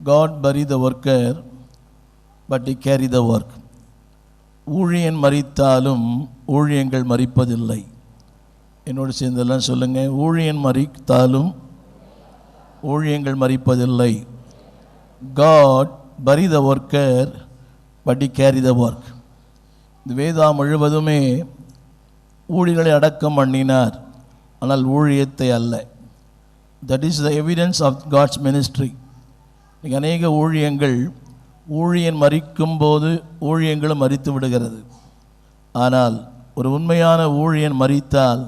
God bury the worker, but he carry the work. ஊழியன் மரித்தாலும் ஊழியங்கள் மரிப்பதில்லை. என்னோடு சேர்ந்தெல்லாம் சொல்லுங்க. ஊழியன் மரித்தாலும் ஊழியங்கள் மரிப்பதில்லை. God bury the worker, but he carry the work. இந்த வேதா முழுவதுமே ஊழியர்களை அடக்கம் பண்ணினார், ஆனால் ஊழியத்தை அல்ல. That is the evidence of God's ministry. அநேக ஊழியங்கள் ஊழியன் மரிக்கும்போது ஊழியங்களும் மரித்து விடுகிறது. ஆனால் ஒரு உண்மையான ஊழியன் மரித்தால்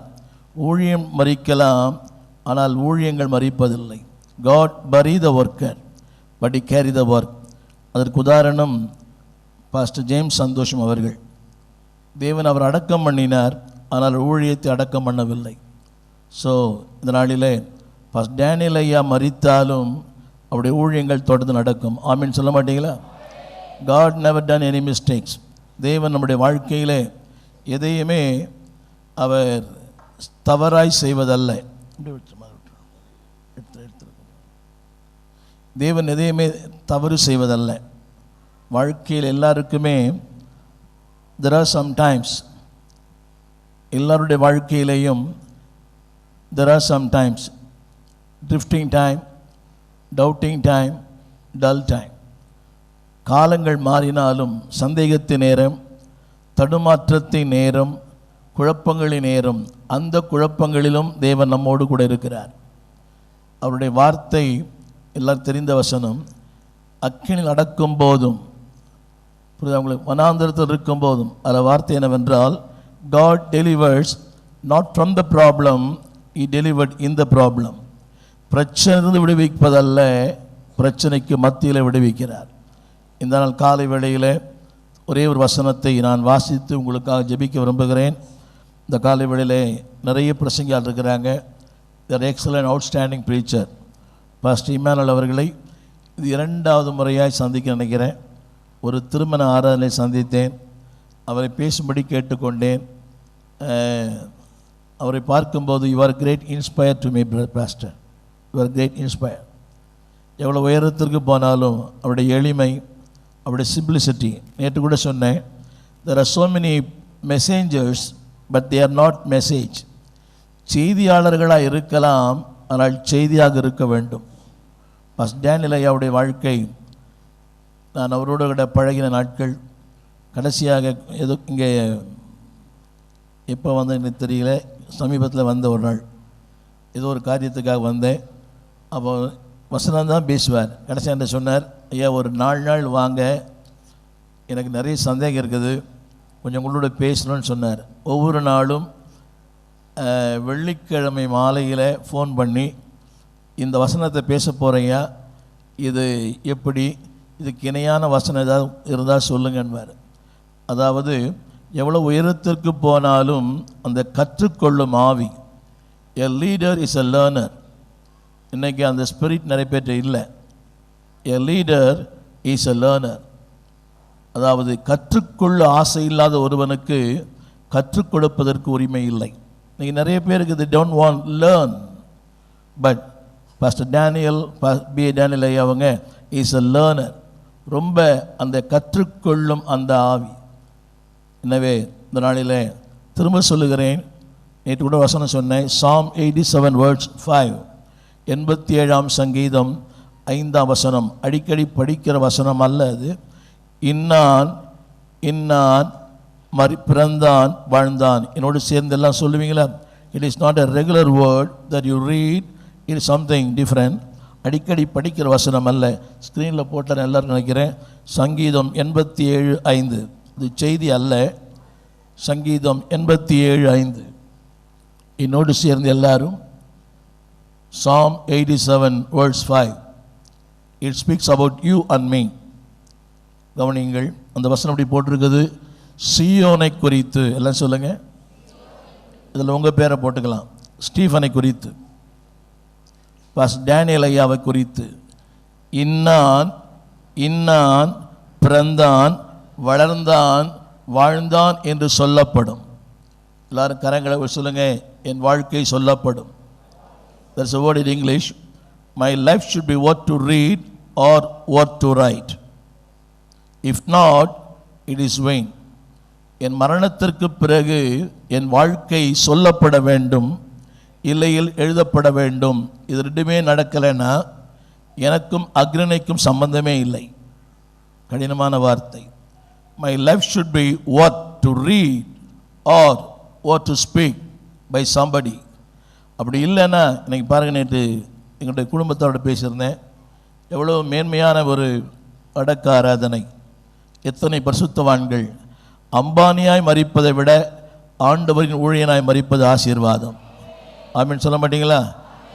ஊழியம் மரிக்கலாம், ஆனால் ஊழியங்கள் மரிப்பதில்லை. God bury the worker, but he carry the work. அதற்கு உதாரணம் பாஸ்டர் ஜேம்ஸ் சந்தோஷம் அவர்கள். தேவன் அவர் அடக்கம் பண்ணினார், ஆனால் ஊழியத்தை அடக்கம் பண்ணவில்லை. ஸோ இந்த நாளிலே பாஸ்டர் டேனியல் ஐயா மரித்தாலும் அவருடைய ஊழியங்கள் தொடர்ந்து நடக்கும். ஆமீன் சொல்ல மாட்டீங்களா? God never done any mistakes. தேவன் நம்முடைய வாழ்க்கையிலே எதையுமே அவர் தவறாய் செய்வதல்ல. தேவன் எதையுமே தவறு செய்வதல்ல. வாழ்க்கையில் எல்லாருக்குமே there are some times, எல்லாருடைய வாழ்க்கையிலேயும் there are some times drifting time, doubting time, dull time. காலங்கள் மாறினாலும் சந்தேகத்தின் நேரம், தடுமாற்றத்தின் நேரம், குழப்பங்களின் நேரம், அந்த குழப்பங்களிலும் தேவன் நம்மோடு கூட இருக்கிறார். அவருடைய வார்த்தை எல்லாரும் தெரிந்த வசனம். அக்கினில் அடக்கும் போதும் அவங்களுக்கு வனாந்தரத்தில் இருக்கும் போதும் அதில் வார்த்தை என்னவென்றால், God delivers not from the problem, he delivered in the problem. பிரச்சனையிலிருந்து விடுவிப்பதல்ல, பிரச்சனைக்கு மத்தியில் விடுவிக்கிறார். இந்த நாள் காலை வேளையில் ஒரே ஒரு வசனத்தை நான் வாசித்து உங்களுக்காக ஜெபிக்க விரும்புகிறேன். இந்த காலை வேளையில் நிறைய பிரசங்கியால் இருக்கிறாங்க. They're excellent outstanding preacher pastor Emmanuel அவர்களை இது 2வது முறையாக சந்திக்க நினைக்கிறேன். ஒரு திருமண ஆராதனை சந்தித்தேன், அவரை பேசும்படி கேட்டுக்கொண்டேன். அவரை பார்க்கும்போது you are great inspire to me pastor, you are great inspire. எவ்வளோ உயரத்திற்கு போனாலும் அவருடைய எளிமை, அவருடைய சிம்பிளிசிட்டி. நேற்று கூட சொன்னேன், there are so many messengers but they are not message. செய்தியாளர்களாக இருக்கலாம், ஆனால் செய்தியாக இருக்க வேண்டும். பாஸ்டர் டேனியல் ஐயாவுடைய வாழ்க்கை, நான் அவரோடு கூட பழகின நாட்கள், கடைசியாக ஏதோ இங்கே எப்போ வந்தேன் எனக்கு தெரியல, சமீபத்தில் வந்த ஒரு நாள் ஏதோ ஒரு காரியத்துக்காக வந்தேன். அப்போ வசனம் தான் பேசுவார். கடைசியாக என்ன சொன்னார், ஐயா ஒரு 4 நாள் வாங்க, எனக்கு நிறைய சந்தேகம் இருக்குது, கொஞ்சம் உங்களோட பேசணும்னு சொன்னார். ஒவ்வொரு நாளும் வெள்ளிக்கிழமை மாலையில் ஃபோன் பண்ணி, இந்த வசனத்தை பேச போகிறேயா, இது எப்படி, இதுக்கு இணையான வசனம் ஏதாவது இருந்தால் சொல்லுங்கன்பார். அதாவது எவ்வளோ உயரத்திற்கு போனாலும் அந்த கற்றுக்கொள்ளும் ஆவி. எ லீடர் இஸ் எ லேர்னர். இன்றைக்கி அந்த ஸ்பிரிட் நிறைய பேர்ட்ட இல்லை. எ லீடர் இஸ் எ லேர்னர். அதாவது கற்றுக்கொள்ள ஆசை இல்லாத ஒருவனுக்கு கற்றுக் கொடுப்பதற்கு உரிமை இல்லை. இன்றைக்கி நிறைய பேருக்கு இது don't want learn. But pastor Daniel Daniel ஐயா அவங்க இஸ் எ லேர்னர். ரொம்ப அந்த கற்றுக்கொள்ளும் அந்த ஆவி. எனவே இந்த நாளில் திரும்ப சொல்லுகிறேன், நேற்று கூட வசனம் சொன்னேன். Psalm 87 verse 5, 87ஆம் சங்கீதம் 5ஆம் வசனம். அடிக்கடி படிக்கிற வசனம் அல்ல அது. இன்னான் இன்னான் பிறந்தான் வாழ்ந்தான். என்னோடு சேர்ந்து எல்லாம் சொல்லுவீங்களா? It is not a regular word that you read, it is something different. அடிக்கடி படிக்கிற வசனம் அல்ல. ஸ்க்ரீனில் போட்டால் எல்லோரும் நினைக்கிறேன். சங்கீதம் 87:5, இது செய்தி அல்ல. சங்கீதம் 87:5. என்னோடு சேர்ந்து எல்லாரும் Psalm 87 verse 5. It speaks about you and me. கவனிங்கள், அந்த வசனம் அப்படி போட்டிருக்குது, சீயோனை குறித்து. எல்லாம் சொல்லுங்க. இதில் உங்கள் பேரை போட்டுக்கலாம். ஸ்டீஃபனை குறித்து, பாஸ்டர் டேனியல் ஐயாவை குறித்து. இன்னான் இன்னான் பிறந்தான் வளர்ந்தான் வாழ்ந்தான் என்று சொல்லப்படும். எல்லாரும் கரங்களை சொல்லுங்க. என் வாழ்க்கை சொல்லப்படும். There's a word in English. My life should be worth to read or what to write. If not, it is vain. என் மரணத்திற்கு பிறகு என் வாழ்க்கை சொல்லப்பட வேண்டும், இல்லையில் எழுதப்பட வேண்டும். இது ரெண்டுமே நடக்கலைன்னா எனக்கும் அக்னிக்கும் சம்பந்தமே இல்லை. கடினமான வார்த்தை. My life should be what to read or what to speak by somebody. அப்படி இல்லைன்னா இன்னைக்கு பாருங்க, நேற்று எங்களுடைய குடும்பத்தோடு பேசியிருந்தேன். எவ்வளோ மேன்மையான ஒரு அடக்க ஆராதனை, எத்தனை பரிசுத்தவான்கள். அம்பானியாய் மரிப்பதை விட ஆண்டவரின் ஊழியனாய் மரிப்பது ஆசீர்வாதம். ஆமென் சொல்ல மாட்டீங்களா?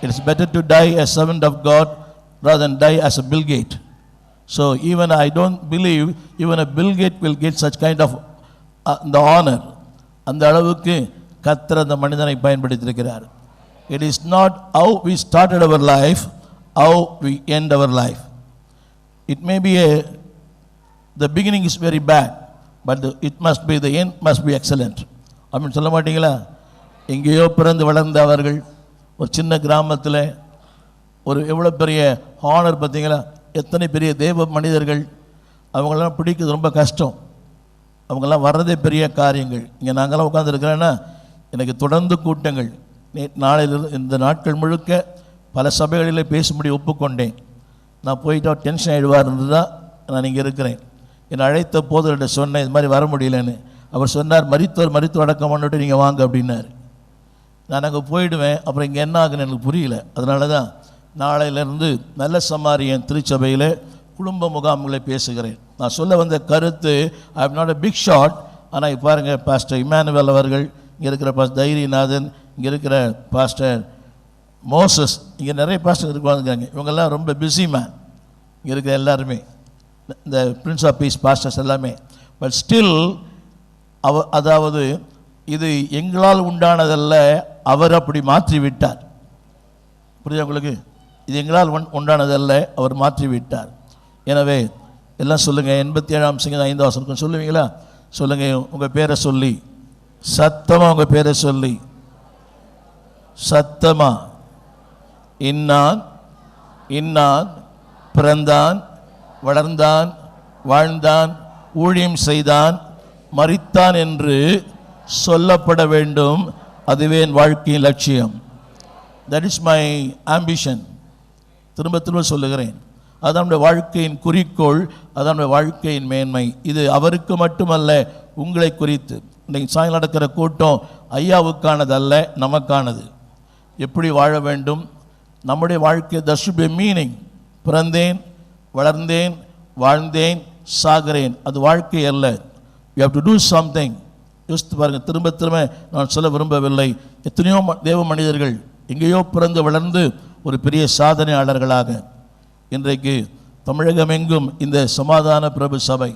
It's better to tie as servant of God rather than die as a Bill Gates. So even I don't believe even a Bill Gates will get such kind of the honor. அந்த அளவுக்கு கர்த்தர் அந்த மனிதனை பயன்படுத்தியிருக்கிறார். It is not how we started our life, how we end our life. It may be the beginning is very bad, but it must be, the end must be excellent. ஆமென் சொல்ல மாட்டீங்களா? எங்கேயோ பிறந்து வளர்ந்த அவர்கள் ஒரு சின்ன கிராமத்தில் ஒரு எவ்வளோ பெரிய ஹானர் பார்த்தீங்களா? எத்தனை பெரிய தேவ மனிதர்கள். அவங்களெல்லாம் பிடிக்கிறது ரொம்ப கஷ்டம். அவங்கெல்லாம் வர்றதே பெரிய காரியங்கள். இங்கே நாங்களாம் உட்காந்துருக்கிறேன்னா எனக்கு தொடர்ந்து கூட்டங்கள். நாளையிலிருந்து இந்த நாட்கள் முழுக்க பல சபைகளில் பேசும்படி ஒப்புக்கொண்டேன். நான் போயிட்டா டென்ஷன் ஆகிடுவார்ன்றது தான் நான் இங்கே இருக்கிறேன். என்னை அழைத்த போதர்கிட்ட சொன்னேன், இது மாதிரி வர முடியலன்னு. அவர் சொன்னார், மருத்துவர் அடக்கம் பண்ணிட்டு நீங்கள் வாங்க அப்படின்னாரு. நான் அங்கே போயிடுவேன். அப்புறம் இங்கே என்ன ஆகுன்னு எனக்கு புரியல. அதனால தான் நாளையிலேருந்து நல்ல சமாரியன் திருச்சபையில் குடும்ப முகாம்களை பேசுகிறேன். நான் சொல்ல வந்த கருத்து, I am not a big shot. ஆனால் இப்போ பாருங்கள், பாஸ்டர் இமானுவேல் அவர்கள், இங்கே இருக்கிற பாஸ்டர் தைரியநாதன், இங்கே இருக்கிற பாஸ்டர் மோசஸ், இங்கே நிறைய பாஸ்டர் இருக்காங்க. இவங்கெல்லாம் ரொம்ப பிஸி மேன். இங்கே இருக்கிற எல்லாருமே இந்த பிரின்ஸ் ஆஃப் பீஸ் பாஸ்டர்ஸ் எல்லாமே. பட் ஸ்டில் அதாவது இது எங்களால் உண்டானதல்ல, அவர் அப்படி மாற்றி விட்டார். புரியுதா உங்களுக்கு? இது எங்களால் உண்டானதல்ல, அவர் மாற்றி விட்டார். எனவே எல்லாம் சொல்லுங்கள். 87ஆம் சங்கீதம் 5ஆம் வசனம் சொல்லுவீங்களா? சொல்லுங்கள். உங்கள் பேரை சொல்லி சத்தமாக, உங்கள் பேரை சொல்லி சத்தமா. இன்னான் இன்னான் பிறந்தான், வளர்ந்தான், வாழ்ந்தான், ஊழியம் செய்தான், மரித்தான் என்று சொல்லப்பட வேண்டும். அதுவே என் வாழ்க்கையின் லட்சியம். That is my ambition. திரும்ப திரும்ப சொல்லுகிறேன். அதுதான் நம்முடைய வாழ்க்கையின் குறிக்கோள், அதுதான் நம்முடைய வாழ்க்கையின் மேன்மை. இது அவருக்கு மட்டுமல்ல, உங்களை குறித்து. இன்றைக்கு சாயங்காலம் நடக்கிற கூட்டம் ஐயாவுக்கானது அல்ல, நமக்கானது. எப்படி வாழ வேண்டும் நம்முடைய வாழ்க்கை, there should be a meaning. பிறந்தேன், வளர்ந்தேன், வாழ்ந்தேன், சாகிறேன், அது வாழ்க்கை அல்ல. you have to do something. யோசித்து பாருங்கள். திரும்ப திரும்ப நான் சொல்ல விரும்பவில்லை. எத்தனையோ தேவ மனிதர்கள் எங்கேயோ பிறந்து வளர்ந்து ஒரு பெரிய சாதனையாளர்களாக இன்றைக்கு தமிழகம் எங்கும் இந்த சமாதான பிரபு சபை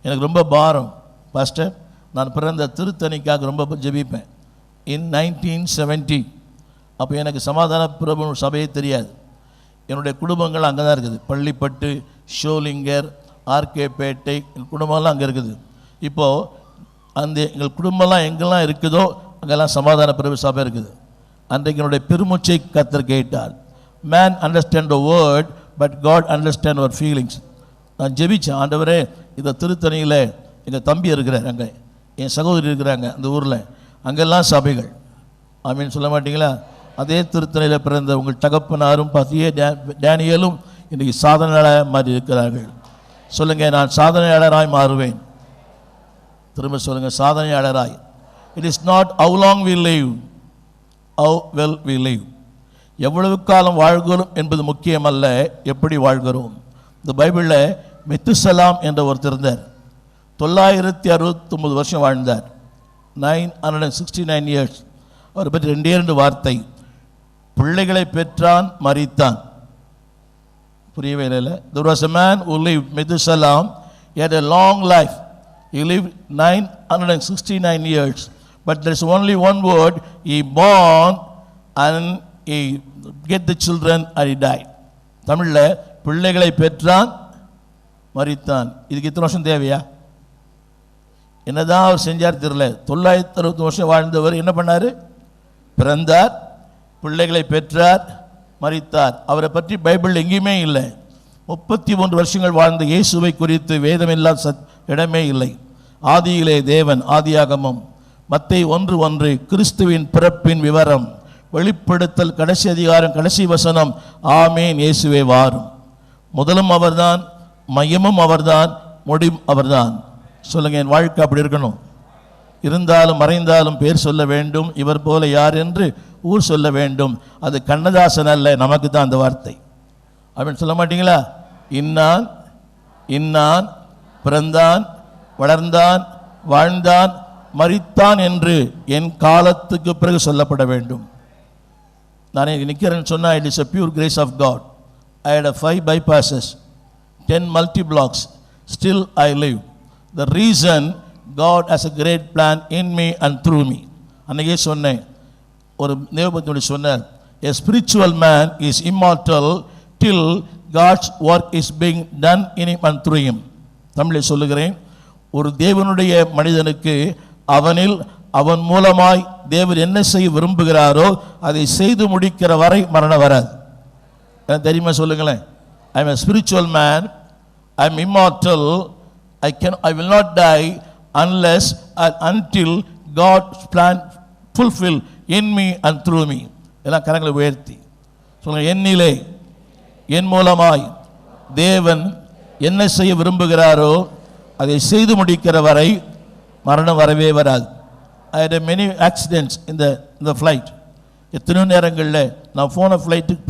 எனக்கு ரொம்ப பாரம். பாஸ்டர், நான் பிறந்த திருத்தணிக்காக ரொம்ப ஜெபிப்பேன். இன் 1970 அப்போ எனக்கு சமாதான பிரபு சபையே தெரியாது. என்னுடைய குடும்பங்கள் அங்கே தான் இருக்குது. பள்ளிப்பட்டு, ஷோலிங்கர், ஆர்கேபேட்டை, எங்கள் குடும்பம்லாம் அங்கே இருக்குது. இப்போது அந்த எங்கள் குடும்பம்லாம் எங்கெல்லாம் இருக்குதோ அங்கெல்லாம் சமாதான பிரபு சபை இருக்குது. அன்றைக்கு என்னுடைய பெருமூச்சை கர்த்தர் கேட்டார். Man understand the word, but God understand our feelings. நான் ஜெபிச்சேன், ஆண்டவரே இந்த திருத்தணியில் எங்கள் தம்பி இருக்கிறார், அங்கே என் சகோதரி இருக்கிறாங்க அந்த ஊரில், அங்கெல்லாம் சபைகள். ஆமீன் சொல்ல மாட்டீங்களா? அதே திருத்தணியில் பிறந்த உங்கள் தகப்பனாரும் பத்தியே டேனியலும் இன்றைக்கி சாதனையாளராக மாறி இருக்கிறார்கள். சொல்லுங்கள், நான் சாதனையாளராய் மாறுவேன். திரும்ப சொல்லுங்கள், சாதனையாளராய். It is not how long we live, how well we live. எவ்வளவு காலம் வாழ்கிறோம் என்பது முக்கியமல்ல, எப்படி வாழ்கிறோம். இந்த பைபிளில் மெத்துசலாம் என்ற ஒருத்தர் இருந்தார். 969 வருஷம் வாழ்ந்தார். 969 years. அவரை பற்றி 2 வார்த்தை. பிள்ளைகளை பெற்றான், மரித்தான். புரியவே இல்லை. There was a man who lived, Methuselah. He had a long life. He lived 969 years. But there is only one word. He born and he get the children and he died. தமிழில் பிள்ளைகளை பெற்றான், மரித்தான். இதுக்கு இத்தனை வருஷம் தேவையா? என்னதான் அவர் செஞ்சார் தெரியல. 960 வருஷம் வாழ்ந்தவர் என்ன பண்ணார்? பிறந்தார், பிள்ளைகளை பெற்றார், மரித்தார். அவரை பற்றி பைபிள் எங்கேயுமே இல்லை. 33 வருஷங்கள் வாழ்ந்த இயேசுவை குறித்து வேதமில்லாத இடமே இல்லை. ஆதியிலே தேவன், ஆதியாகமம். மத்தேயு 1:1 கிறிஸ்துவின் பிறப்பின் விவரம். வெளிப்படுத்தல் கடைசி அதிகாரம் கடைசி வசனம், ஆமேன் இயேசுவே வாரும். முதலும் அவர்தான், மையமும் அவர்தான், முடிவும் அவர்தான். சொல்லுங்க, என் வாழ்க்கை அப்படி இருக்கணும். இருந்தாலும் மறைந்தாலும் பேர் சொல்ல வேண்டும், இவர் போல யார் என்று ஊர் சொல்ல வேண்டும். அது கண்ணதாசன் அல்ல, நமக்கு தான் அந்த வார்த்தை. அப்படின்னு சொல்ல மாட்டீங்களா? இன்னான் இன்னான் பிறந்தான், வளர்ந்தான், வாழ்ந்தான், மரித்தான் என்று என் காலத்துக்கு பிறகு சொல்லப்பட வேண்டும். நான் நிற்கிறேன்னு சொன்னால், it is a pure grace of God. I had 5 bypasses, 10 multi-blocks, still I live. The reason, God has a great plan in me and through me. அன்னைக்கே சொன்னேன், ஒரு தேவபக்தனுடைய சொன்னார், a spiritual man is immortal till God's work is being done in him and through him. தமிழில் சொல்லுகிறேன், ஒரு தேவனுடைய மனிதனுக்கு அவனில் அவன் மூலமாய் தேவன் என்ன செய்ய விரும்புகிறாரோ அதை செய்து முடிக்கிற வரை மரணம் வராது. தெரியுமா? சொல்லுங்களேன். I am a spiritual man, I am immortal, I will not die unless and until God's plan fulfill in me and through me. எல்லாம் கரங்களை உயர்த்தி சொல்லுங்க, என்னிலே என் மூலமாய் தேவன் என்ன செய்ய விரும்புகிறாரோ அதை செய்து முடிக்கிற வரை மரணம் வரவே வராது. I had many accidents in the flight. எத்தனையோ நேரங்களில் நான் போன ஃப்ளைட்டுக்கு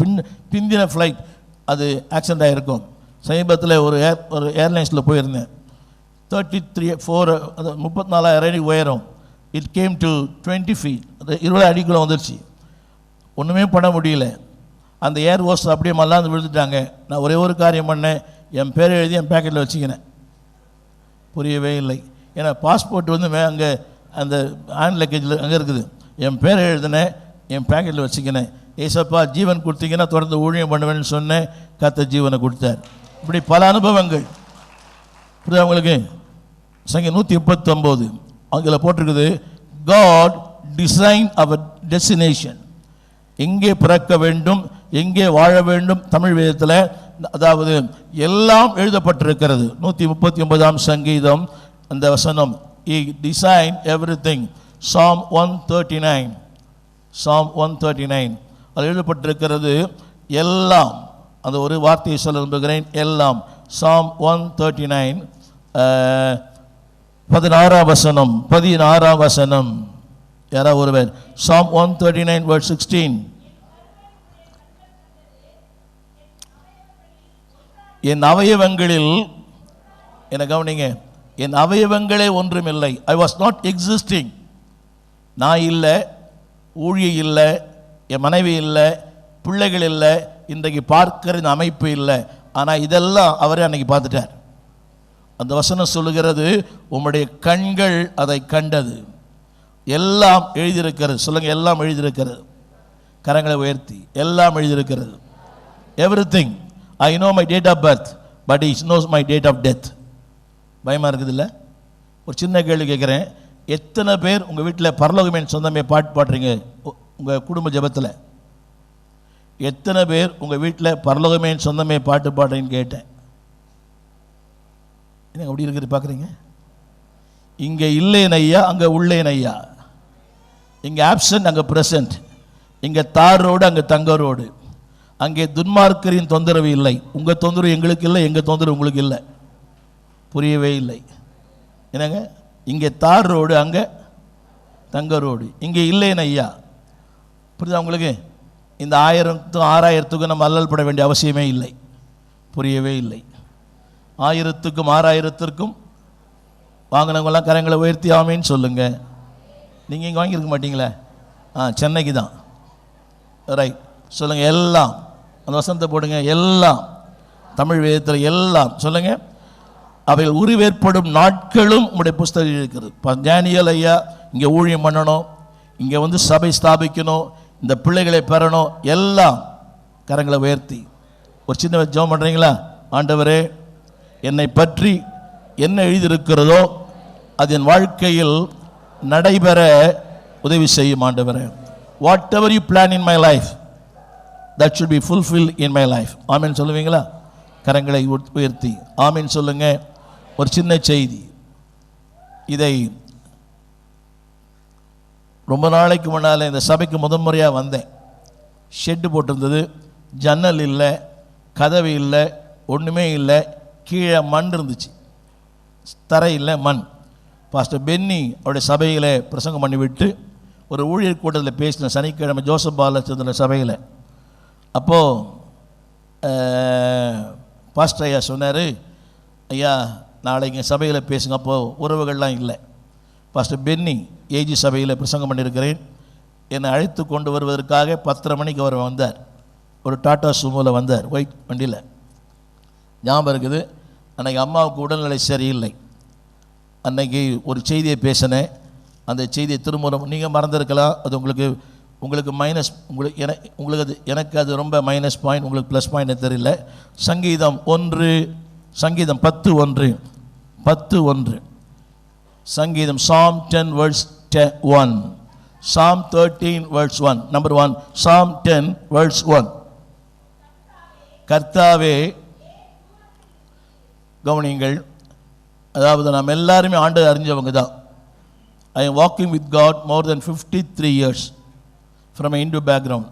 பிந்தின ஃப்ளைட் அது ஆக்சிடென்ட் ஆகிருக்கும். சமீபத்தில் ஒரு ஏர்லைன்ஸில் போயிருந்தேன். 34,000 அடி உயரம். இட் கேம் டு 20 feet, 20 அடிக்குள்ளே வந்துருச்சு. ஒன்றுமே பண்ண முடியல. அந்த ஏர் ஹோஸ்ட் அப்படியே மல்லாந்து விழுந்துட்டாங்க. நான் ஒரே ஒரு காரியம் பண்ணேன், என் பேரை எழுதி என் பேக்கெட்டில் வச்சுக்கினேன். புரியவே இல்லை. ஏன்னா பாஸ்போர்ட் வந்து அங்கே அந்த ஹேண்ட் லக்கேஜில் அங்கே இருக்குது. என் பேரை எழுதினேன், என் பேக்கெட்டில் வச்சுக்கினேன். ஏசப்பா ஜீவன் கொடுத்தீங்கன்னா தொடர்ந்து ஊழியம் பண்ணுவேன்னு சொன்னேன், கர்த்தர் ஜீவனை கொடுத்தார். இப்படி பல அனுபவங்கள். புரியுதா உங்களுக்கு? சங்கீதம் 139 அங்கே போட்டிருக்குது, God designed our destination. எங்கே பிறக்க வேண்டும், எங்கே வாழ வேண்டும். தமிழ் வேதத்தில் அதாவது எல்லாம் எழுதப்பட்டிருக்கிறது. 139 சங்கீதம் அந்த வசனம், He designed everything. Psalm 139, Psalm 139 அது எழுதப்பட்டிருக்கிறது. எல்லாம், அந்த ஒரு வார்த்தையை சொல்ல விரும்புகிறேன், எல்லாம். Psalm 139 16 வசனம். யாரா ஒருவர் Psalm 139 verse 16. என் அவயவங்களில், என்ன கவனிங்க, என் அவயவங்களே ஒன்றுமில்லை. I was not existing. நான் இல்லை, ஊழிய இல்லை, என் மனைவி இல்லை, பிள்ளைகள் இல்லை, இன்றைக்கு பார்க்கிற இந்த அமைப்பு இல்லை. ஆனால் இதெல்லாம் அவரே அன்னைக்கு பார்த்துட்டார். அந்த வசனம் சொல்லுகிறது, உம்முடைய கண்கள் அதை கண்டது. எல்லாம் எழுதியிருக்கிறது. சொல்லுங்க, எல்லாம் எழுதியிருக்கிறது. கரங்களை உயர்த்தி, எல்லாம் எழுதியிருக்கிறது. Everything. I know my date of birth, but he knows my date of death. பயமாக இருக்குது இல்லை? ஒரு சின்ன கேள்வி கேட்குறேன், எத்தனை பேர் உங்கள் வீட்டில் பரலோகமேன் சொந்தமே பாட்டு பாடுறீங்க? உங்கள் குடும்ப ஜெபத்தில் எத்தனை பேர் உங்கள் வீட்டில் பரலோகமேன் சொந்தமே பாட்டு பாடுறீங்கன்னு கேட்டேன். என்ன அப்படி இருக்குது பார்க்குறீங்க? இங்கே இல்லேன் ஐயா, அங்கே உள்ளேன் ஐயா. இங்கே ஆப்சன்ட், அங்கே ப்ரெசன்ட். இங்கே தார் ரோடு, அங்கே தங்க ரோடு. அங்கே துன்மார்க்கரின் தொந்தரவு இல்லை. உங்கள் தொந்தரவு எங்களுக்கு இல்லை, எங்கள் தொந்தரவு உங்களுக்கு இல்லை. புரியவே இல்லை. என்னங்க? இங்கே தார் ரோடு, அங்கே தங்க ரோடு. இங்கே இல்லைன்னு ஐயா. புரியுதா உங்களுக்கு? இந்த 1000க்கும் 6000க்கும் நம்ம அல்லல் பட வேண்டிய அவசியமே இல்லை. புரியவே இல்லை. 1000க்கும் 6000க்கும் வாங்கினவங்களாம் கரங்களை உயர்த்தி ஆமேன்னு சொல்லுங்க. நீங்கள் இங்கே வாங்கியிருக்க மாட்டீங்களே? சென்னைக்கு தான். ரைட், சொல்லுங்கள். எல்லாம், அந்த வசனத்தை போடுங்க. எல்லாம், தமிழ் வேதத்தில் எல்லாம் சொல்லுங்க. அவைகள் உருவேற்படும் நாட்களும் உங்களுடைய புஸ்தகம் இருக்கிறது. ஞானியல் ஐயா இங்கே ஊழியம் பண்ணணும், இங்கே வந்து சபை ஸ்தாபிக்கணும், இந்த பிள்ளைகளை பெறணும். எல்லாம் கரங்களை உயர்த்தி ஒரு சின்ன ஜெபம் பண்ணுறீங்களா? ஆண்டவரே, என்னை பற்றி என்ன எழுதியிருக்கிறதோ அது என் வாழ்க்கையில் நடைபெற உதவி செய்யும் ஆண்டவரே. What ever you plan in my life, that should be fulfilled in my life. ஆமென் சொல்லுவீங்களா? கரங்களை உயர்த்தி ஆமீன் சொல்லுங்க. ஒரு சின்ன செய்தி, இதை ரொம்ப நாளைக்கு முன்னால் இந்த சபைக்கு முதன்முறையாக வந்தேன். ஷெட்டு போட்டிருந்தது, ஜன்னல் இல்லை, கதவு இல்லை, ஒன்றுமே இல்லை, கீழே மண் இருந்துச்சு, தரை இல்லை, மண். பாஸ்டர் பென்னி அவருடைய சபையில் பிரசங்கம் பண்ணிவிட்டு ஒரு ஊழியர் கூட்டத்தில் பேசின சனிக்கிழமை ஜோசப் பாலச்சந்திர சபையில். அப்போது பாஸ்டர் ஐயா சொன்னார், ஐயா நாளைக்கு சபையில் பேசுங்க. அப்போது உறவுகள்லாம் இல்லை. பாஸ்டர் பென்னி ஏஜி சபையில் பிரசங்கம் பண்ணியிருக்கிறேன். என்னை அழைத்து கொண்டு வருவதற்காக 10:30 மணிக்கு அவர் வந்தார். ஒரு டாட்டா சுமோவில் வந்தார், ஒயிட் வண்டியில். ஞாபகம் இருக்குது. அன்றைக்கி அம்மாவுக்கு உடல்நிலை சரியில்லை. அன்றைக்கி ஒரு செய்தியை பேசினேன். அந்த செய்தியை திரும்ப நீங்கள் மறந்துருக்கலாம். அது உங்களுக்கு மைனஸ், உங்களுக்கு அது, எனக்கு அது ரொம்ப மைனஸ் பாயிண்ட், உங்களுக்கு ப்ளஸ் பாயிண்ட் தெரியல. சங்கீதம் 10:1 சங்கீதம் Psalm 10 verse 1, Psalm 13 verse 1, number 1, Psalm 10 verse 1. கர்த்தாவே, கவனிங்கள், அதாவது நாம் எல்லாருமே ஆண்டு அறிஞ்சவங்க தான். I am walking with God more than 53 years from an Hindu background.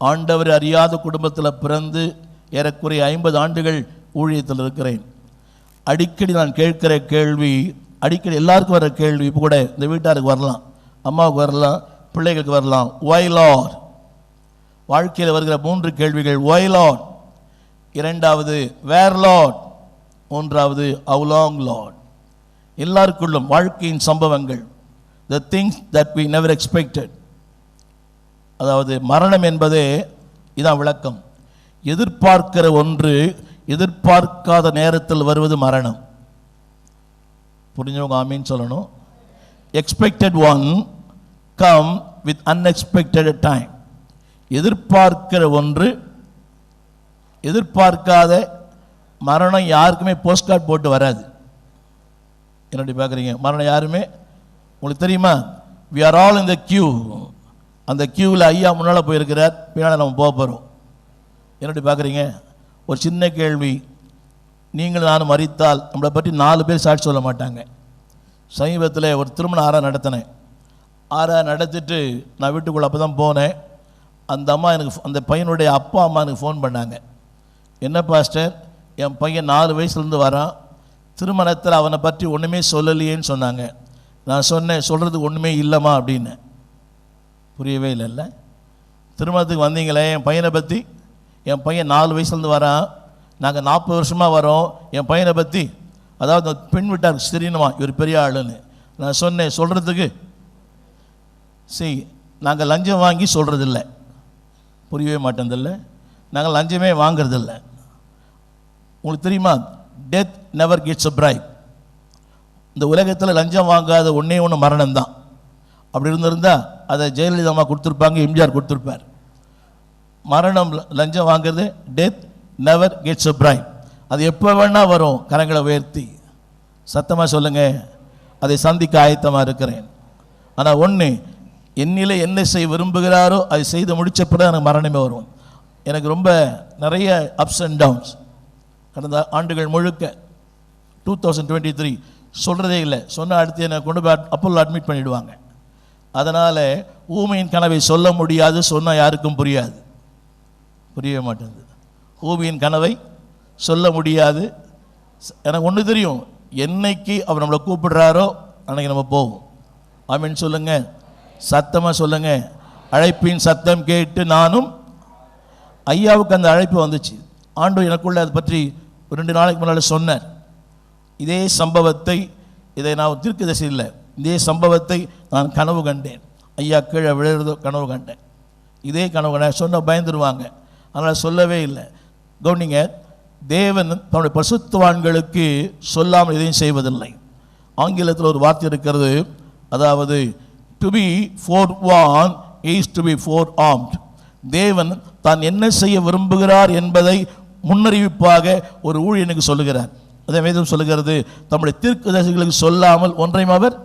ஆண்டவர் அறியாத குடும்பத்தில் பிறந்து ஏறக்குறைய 50 ஆண்டுகள் ஊழியத்தில் இருக்கிறேன். அடிக்கடி நான் கேட்கிற கேள்வி, அடிக்கடி எல்லாருக்கும் வர கேள்வி, இப்போ கூட இந்த வீட்டாருக்கு வரலாம், அம்மாவுக்கு வரலாம், பிள்ளைகளுக்கு வரலாம், why Lord? வாழ்க்கையில் வருகிற 3 கேள்விகள். why Lord, இரண்டாவது where Lord, மூன்றாவது how long Lord. எல்லாருக்குள்ளும் வாழ்க்கையின் சம்பவங்கள், the things that we never expected. அதாவது மரணம் என்பதே இதான் விளக்கம். எதிர்பார்க்கிற ஒன்று எதிர்பார்க்காத நேரத்தில் வருவது மரணம். புரிஞ்சவங்க ஆமீன் சொல்லணும். expected one come with unexpected time. எதிர்பார்க்கிற ஒன்று, எதிர்பார்க்காத மரணம் யாருக்குமே போஸ்ட் கார்டு போட்டு வராது. என்னடி பார்க்குறீங்க? மரணம் யாருமே, உங்களுக்கு தெரியுமா? we are all in the queue. அந்த கியூவில் ஐயா முன்னால் போயிருக்கிறார், பின்னால் நம்ம போக போகிறோம். என்னடி பார்க்குறீங்க? ஒரு சின்ன கேள்வி, நீங்கள் நானும் மரித்தால் நம்மளை பற்றி 4 பேர் சாட்சி சொல்ல மாட்டாங்க. சமீபத்தில் ஒரு திருமண நடத்தினேன். நடத்திட்டு நான் வீட்டுக்குள்ளே அப்போ தான் போனேன். அந்த அம்மா எனக்கு, அந்த பையனுடைய அப்பா அம்மா எனக்கு ஃபோன் பண்ணாங்க. என்ன பாஸ்டர், என் பையன் 4 வயசுலேருந்து வரான், திருமணத்தில் அவனை பற்றி ஒன்றுமே சொல்லலையேன்னு சொன்னாங்க. நான் சொன்னேன், சொல்கிறதுக்கு ஒன்றுமே இல்லைம்மா அப்படின்னு. புரியவே இல்லைல்ல. திருமணத்துக்கு வந்தீங்களே, என் பையனை பற்றி, என் பையன் 4 வயசுலேருந்து வரான், நாங்கள் 40 வருஷமாக வரோம், என் பையனை பற்றி, அதாவது பெண் வீட்டாருக்கு தெரியணுமா இவர் பெரிய ஆளுன்னு. நான் சொன்னேன், சொல்கிறதுக்கு நாங்கள் லஞ்சம் வாங்கி சொல்கிறதில்ல. புரியவே மாட்டேந்தில்ல. நாங்கள் லஞ்சமே வாங்கிறதில்ல. உங்களுக்கு தெரியுமா, டெத் நெவர் கெட்ஸ் அ பிரைப். இந்த உலகத்தில் லஞ்சம் வாங்காத ஒன்றே ஒன்று மரணம் தான். அப்படி இருந்திருந்தால் அதை ஜெயலலிதா அம்மா கொடுத்துருப்பாங்க, எம்ஜிஆர் கொடுத்துருப்பார். மரணம், லஞ்சம் வாங்கிறது, டெத் நெவர் கெட்ஸ் அ பிரைப். அது எப்போ வேணால் வரும். கரங்களை உயர்த்தி சத்தமாக சொல்லுங்கள், அதை சந்திக்க ஆயத்தமாக இருக்கிறேன். ஆனால் ஒன்று, என்னிலே என்ன செய்ய விரும்புகிறாரோ அதை செய்து முடித்த பிறகு எனக்கு மரணமே வரும். எனக்கு ரொம்ப நிறைய அப்ஸ் அண்ட் டவுன்ஸ் கடந்த ஆண்டுகள் முழுக்க. 2023 சொல்கிறதே இல்லை. சொன்ன அடுத்து என்னை கொண்டு போய் அப்போல்லோ அட்மிட் பண்ணிவிடுவாங்க. அதனால் ஊமையின் கனவை சொல்ல முடியாது, சொன்னால் யாருக்கும் புரியாது. புரியவே மாட்டேங்குது. ஊமையின் கனவை சொல்ல முடியாது. எனக்கு ஒன்று தெரியும், என்னைக்கு அவர் நம்மளை கூப்பிடுறாரோ அன்னைக்கு நம்ம போவோம். ஆமீன் சொல்லுங்க, சத்தமாக சொல்லுங்க. அழைப்பின் சத்தம் கேட்டு நானும். ஐயாவுக்கு அந்த அழைப்பு வந்துச்சு. ஆண்டவர் எனக்குள்ள அதை பற்றி 2 நாளைக்கு முன்னால் சொன்னார். இதே சம்பவத்தை, இதை நான் தீர்க்கதரிசி இல்லை, இதே சம்பவத்தை நான் கனவு கண்டேன். ஐயா கீழே விழுறதோ கனவு கண்டேன். இதே கனவு கண்டேன். சொன்ன பயந்துருவாங்க, அதனால் சொல்லவே இல்லை. கவனிங்க, தேவன் தன்னுடைய பரிசுத்தவான்களுக்கு சொல்லாமல் எதையும் செய்வதில்லை. ஆங்கிலத்தில் ஒரு வார்த்தை இருக்கிறது, அதாவது to be forewarned is to be forearmed. தேவன் தான் என்ன செய்ய விரும்புகிறார் என்பதை முன்னறிவிப்பாக ஒரு ஊழியனுக்கு சொல்லுகிறார். அதே வேதம் சொல்லுகிறது, தம்முடைய தீர்க்கதரிசிகளுக்கு சொல்லாமல் ஒன்றையும் அவர்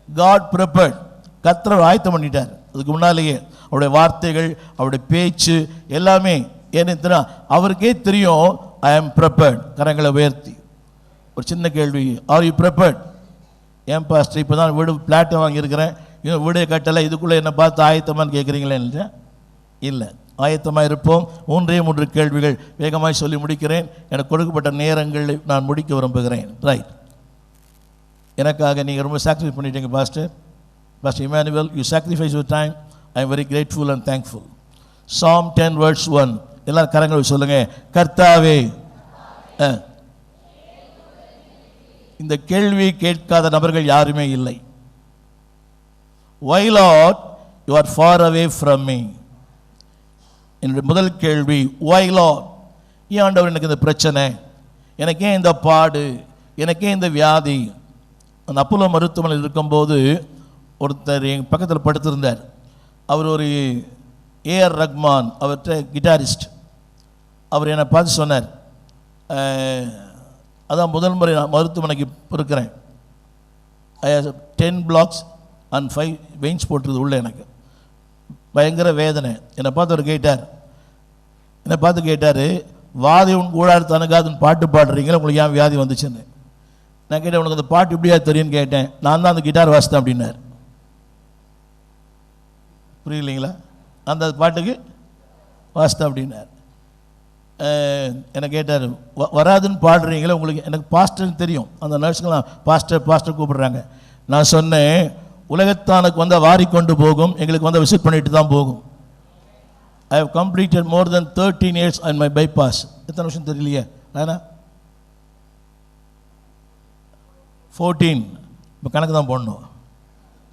காட் ப்ரிப்பேர்ட், கர்த்தர் ஆயத்தம் பண்ணிட்டார். அதுக்கு முன்னாலேயே அவருடைய வார்த்தைகள், அவருடைய பேச்சு எல்லாமே ஏன்னு அவருக்கே தெரியும். ஐ ஆம் ப்ரிப்பேர்ட். கரங்களை உயர்த்தி ஒரு சின்ன கேள்வி, ஆர் யூ ப்ரிப்பேர்ட்? ஏன் பாஸ்டர் இப்போ தான் வீடு பிளாட்டை வாங்கியிருக்கிறேன், இன்னும் வீடே கட்டலை, இதுக்குள்ளே என்னை பார்த்து ஆயத்தமானு கேட்குறீங்களே? இல்லை, ஆயத்தமாக இருப்போம். 3 கேள்விகள் வேகமாக சொல்லி முடிக்கிறேன். எனக்கு கொடுக்கப்பட்ட நேரங்களில் நான் முடிக்க விரும்புகிறேன். ரைட், எனக்காக நீங்கள் ரொம்ப சாக்ரிஃபைஸ் பண்ணிட்டீங்க pastor. Pastor Emmanuel, you sacrifice your time. I am very grateful and thankful. Psalm 10 verse 1, எல்லாரும் கரங்களை சொல்லுங்கள். கர்த்தாவே, இந்த கேள்வி கேட்காத நபர்கள் யாருமே இல்லை. Why Lord you are far away from me? என்னுடைய முதல் கேள்வி, why Lord? ஏன் ஆண்டவர் எனக்கு இந்த பிரச்சனை, எனக்கே இந்த பாடு, எனக்கே இந்த வியாதி? அந்த அப்போலோ மருத்துவமனையில் இருக்கும்போது ஒருத்தர் எங்கள் பக்கத்தில் படுத்திருந்தார். அவர் ஒரு ஏஆர் ரஹ்மான், அவர்கிட்ட கிட்டாரிஸ்ட். அவர் என்னை பார்த்து சொன்னார், அதான் முதல் முறை நான் மருத்துவமனைக்கு இருக்கிறேன். 10 blocks and 5 veins போட்டுருது உள்ள. எனக்கு பயங்கர வேதனை. என்னை பார்த்து அவர் கேட்டார், வாதி உன் கூடாது தனக்காதுன்னு பாட்டு பாடுறீங்களா, உங்களுக்கு ஏன் வியாதி வந்துச்சுன்னு. நான் கேட்டேன், உனக்கு அந்த பாட்டு இப்படியா தெரியும்னு கேட்டேன். நான் தான் அந்த கிட்டார் வாசித்தேன் அப்படின்னார். புரியலைங்களா? அந்த பாட்டுக்கு வாசித்தேன் அப்படின்னார். என்னை கேட்டார், வராதுன்னு பாடுறீங்களா, உங்களுக்கு? எனக்கு பாஸ்டர்னு தெரியும், அந்த நர்ஸுங்களாம் பாஸ்டர் கூப்பிடுறாங்க. நான் சொன்னேன், உலகத்தானுக்கு வந்தால் வாரி கொண்டு போகும், எங்களுக்கு வந்து விசிட் பண்ணிட்டு தான் போகும். I have completed more than 13 years on my bypass. எத்தனை வருஷம் தெரியலையே, நானா 14, இப்போ கணக்கு தான் போடணும்.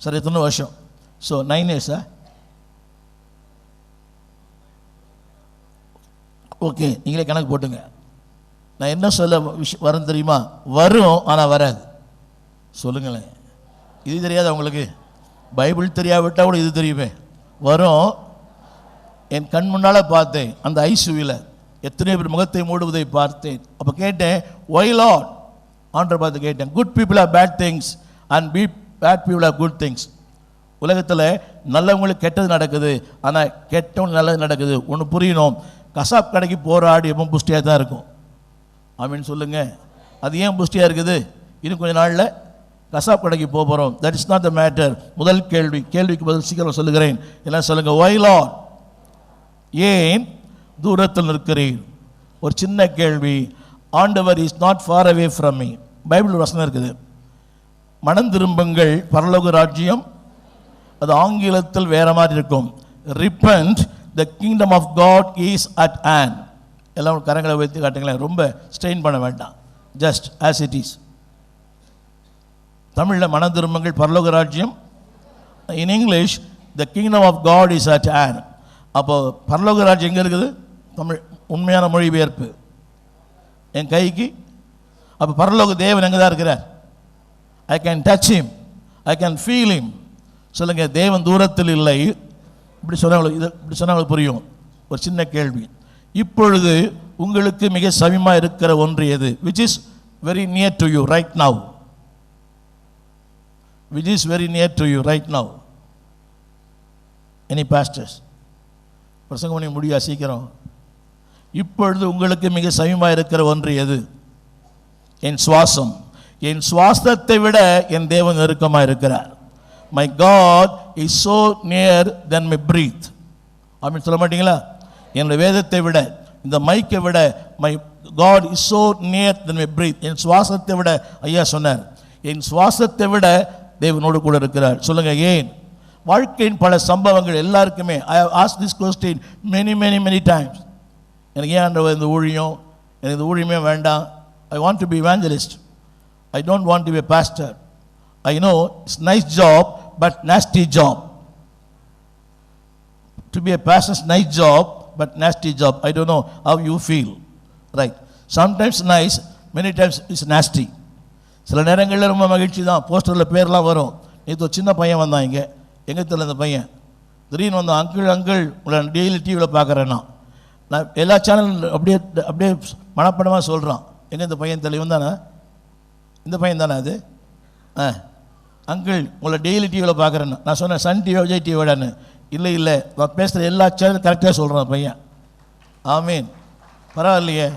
சார் எத்தனை வருஷம்? So 9 years. ஓகே, நீங்களே கணக்கு போட்டுங்க. நான் என்ன சொல்ல வரேன் தெரியுமா? வரும், ஆனால் வராது. சொல்லுங்களேன், இது தெரியாது உங்களுக்கு? பைபிள் தெரியாவிட்டால் கூட இது தெரியுமே. வரும். என் கண் முன்னால் பார்த்தேன், அந்த ஐசியூவில் எத்தனை பேர் முகத்தை மூடுவதை பார்த்தேன். அப்போ கேட்டேன், ஒய் லார்ட்? ஆண்டவர் பார்த்து கேட்டேன், good people are bad things and bad people are good things. உலகத்தில் நல்லவங்களுக்கு கெட்டது நடக்குது, ஆனால் கெட்டவங்களுக்கு நல்லது நடக்குது. ஒன்று புரியணும், கசாப் கடைக்கு போராடி எப்போ புஷ்டியாக தான் இருக்கும். ஆமீன் சொல்லுங்கள். அது ஏன் புஷ்டியாக இருக்குது? இன்னும் கொஞ்சம் நாளில் கசாப் கடைக்கு போகிறோம். That is not the matter. முதல் கேள்விக்கு பதில் சீக்கிரம் சொல்லுகிறேன். எல்லாம் சொல்லுங்கள், ஒய் லார்ட்? ஏன் தூரத்தில் இருக்கிறீர்? ஒரு சின்ன கேள்வி. ஆண்டவர் is not far away from me. Bible வசனம் இருக்குது, மனம் திரும்புங்கள் பரலோக ராஜ்யம். அது ஆங்கிலத்தில் வேற மாதிரி இருக்கும், repent the kingdom of God is at hand. எல்லாம் கரங்களை வைத்து காட்டுங்களேன், ரொம்ப ஸ்ட்ரெயின் பண்ண வேண்டாம், ஜஸ்ட் as it is. தமிழில் மனம் திரும்புங்கள் பரலோக ராஜ்யம். In English the kingdom of God is at hand. அப்போ பரலோக ராஜ்யம் எங்கே இருக்குது? தமிழ் உண்மையான மொழிபெயர்ப்பு என் கைக்கு. அப்போ பரலோக தேவன் எங்கே தான் இருக்கிறார்? I can touch him, I can feel him. சொல்லுங்கள், தேவன் தூரத்தில் இல்லை. இப்படி சொன்னாங்களுக்கு புரியும். ஒரு சின்ன கேள்வி, இப்பொழுது உங்களுக்கு மிக சமீபமாக இருக்கிற ஒன்று எது? Which is very near to you right now? Which is very near to you right now? Any pastors? பிரசங்கம் பண்ணி முடியா சீக்கிரம். இப்பொழுது உங்களுக்கு மிக சமீபமாக இருக்கிற ஒன்று எது? என் சுவாசம். என் சுவாசத்தை விட என் தேவன் நெருக்கமாக இருக்கிறார். My God is so near than my breath. அப்படின்னு சொல்ல மாட்டீங்களா? என்னுடைய வேதத்தை விட, இந்த மைக்கை விட, my God is so near than my breath. என் சுவாசத்தை விட, ஐயா சொன்னார், என் சுவாசத்தை விட தேவனோடு கூட இருக்கிறார். சொல்லுங்க, ஏன்? வாழ்க்கையின் பல சம்பவங்கள் எல்லாருக்குமே. I have asked this question many times. எனக்கு ஏன் ஆண்டவர் இந்த ஊழியம், எனக்கு இந்த ஊழியமே வேண்டாம். I want to be evangelist. I don't want to be a pastor. I know it's nice job, but nasty job. To be a pastor is nice job, but nasty job. I don't know how you feel. Right? Sometimes nice, many times it's nasty. சில நேரங்களில் ரொம்ப மகிழ்ச்சி தான், போஸ்டரில் பேர்லாம் வரும். நேற்று ஒரு சின்ன பையன் வந்தான், இங்கே எங்கே தெரியல அந்த பையன். திடீர்னு வந்தான், அங்கிள் உங்களை டெய்லி டிவியில் பார்க்குறேன்னா. நான் எல்லா சேனலும் அப்படியே மனப்படமாக சொல்கிறான். எங்கே இந்த பையன் தெளிவன் தானே? இந்த பையன் தானே அது? அங்கிள் உங்களை டெய்லி டிவியில் பார்க்குறேன்னு. நான் சொன்னேன், சன் டிவி விஜய் டிவிடான்னு. இல்லை நான் பேசுகிற எல்லா சேனலும் கரெக்டாக சொல்கிறேன் பையன். ஆமீன், பரவாயில்லையே.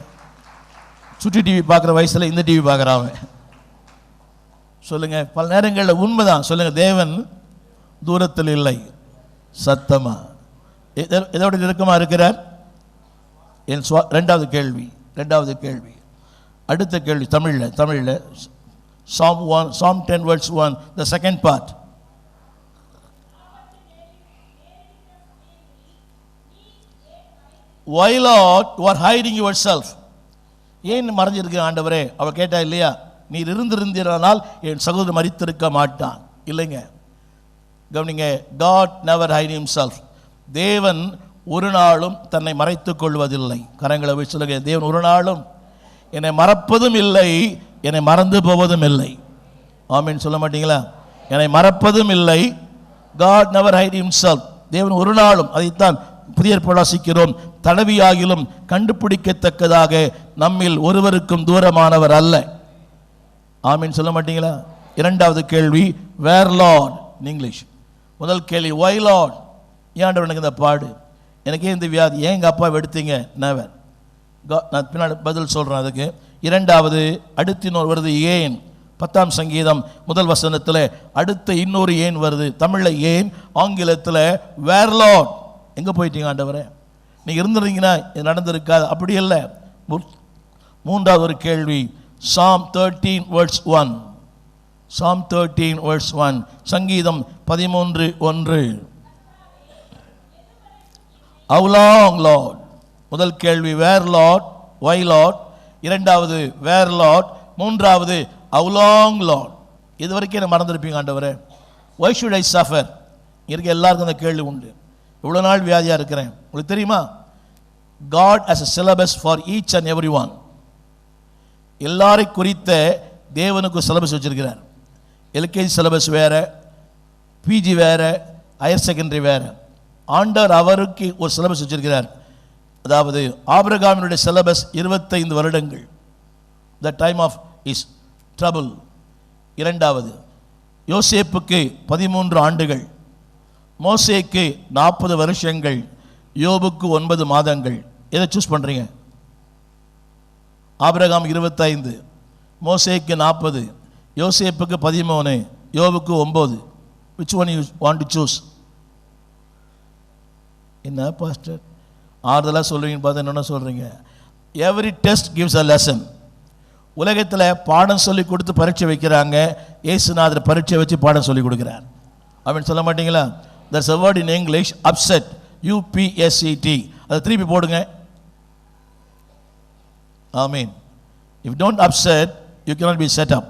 சுட்டி டிவி பார்க்குற வயசில் இந்த டிவி பார்க்குறான் சொல்லுங்க. பல நேரங்களில் உண்மைதான். சொல்லுங்க, தேவன் தூரத்தில் இல்லை, சத்தமா எதோட நெருக்கமாக இருக்கிறார். என் ரெண்டாவது கேள்வி அடுத்த கேள்வி தமிழில் Psalm 10 verse 1, the second part. Why Lord you are hiding yourself? ஏன் மறைஞ்சிருக்க ஆண்டவரே? அவர் கேட்டா இல்லையா, நீர் இருந்திருந்தால் என் சகோதரன் மரித்திருக்க மாட்டான். இல்லைங்க, கவனிங்க, God never hide himself. தேவன் ஒரு நாளும் தன்னை மறைத்துக் கொள்வதில்லை. கரங்களை வச்சு சொல்லுங்க, தேவன் ஒரு நாளும் என்னை மறப்பதும் இல்லை, என்னை மறந்து போவதும் இல்லை. ஆமீன் சொல்ல மாட்டீங்களா? என்னை மறப்பதும் இல்லை. God never hide himself. தேவன் ஒரு நாளும், அதைத்தான் புதிய ஏற்பாடு வாசிக்கிறோம், தடவியாகிலும் கண்டுபிடிக்கத்தக்கதாக நம்மில் ஒருவருக்கும் தூரமானவர் அல்ல. ஆமீன் சொல்ல மாட்டீங்களா? இரண்டாவது கேள்வி, வேர் லார்ட் இங்கிலீஷ். முதல் கேள்வி, ஒய் லார்ட், ஏன் ஆண்டவர் எனக்கு இந்த பாடு, எனக்கு ஏன் இந்த வியாதி, ஏன் எங்கள் அப்பா எடுத்தீங்க? நெவர். நான் பின்னாடி பதில் சொல்கிறேன் அதுக்கு. இரண்டாவது, அடுத்து இன்னொரு வருது ஏன். 10ஆம் சங்கீதம் முதல் வசனத்தில் அடுத்த இன்னொரு ஏன் வருது. தமிழில் ஏன், ஆங்கிலத்தில் வேர் லார்ட், எங்கே போயிட்டீங்க ஆண்டவரே, நீங்கள் இருந்துருந்தீங்கன்னா இது நடந்திருக்காது. அப்படி இல்லை. மூன்றாவது ஒரு கேள்வி, Psalm 13 verse 1. Psalm 13 verse 1, சங்கீதம் 13:1. How long Lord? முதல் கேள்வி வேர் லார்ட், why Lord. இரண்டாவது வேர் லார்ட். மூன்றாவது how long Lord. இது வரைக்கும் என்ன மறந்துருப்பீங்க ஆண்டவரே? why should I suffer? இருக்க எல்லாருக்கும் அந்த கேள்வி உண்டு. இவ்வளோ நாள் வியாதியாக இருக்கிறேன். உங்களுக்கு தெரியுமா, God has a syllabus for each and every one. எல்லாரை குறித்த தேவனுக்கு சிலபஸ் வச்சிருக்கிறார். எல்கேஜி சிலபஸ் வேற, பிஜி வேற, ஹையர் செகண்டரி வேற. ஆண்டவர் அவருக்கு ஒரு சிலபஸ் வச்சிருக்கிறார். அதாவது ஆபிரகாமினுடைய சிலபஸ் 25 வருடங்கள், the time of is trouble. இரண்டாவது, யோசேப்புக்கு 13 ஆண்டுகள், மோசேக்கு 40 வருஷங்கள், யோபுக்கு 9 மாதங்கள். எதை சூஸ் பண்ணுறீங்க? ஆபிரகாம் 25, மோசேக்கு 40, யோசேப்புக்கு 13, யோபுக்கு 9. Which one you want to choose? என்ன பாஸ்டர் ஆறுதலாக சொல்லுவீங்கன்னு பார்த்தா என்ன சொல்கிறீங்க? Every test gives a lesson. உலகத்தில் பாடம் சொல்லி கொடுத்து பரீட்சை வைக்கிறாங்க. இயேசுநாதர் பரீட்சை வச்சு பாடம் சொல்லி கொடுக்குறார். அப்படின்னு சொல்ல மாட்டீங்களா? there's a word in English, upset, UPSET. அதை திருப்பி போடுங்க. ஆமீன். if don't upset you cannot be set up.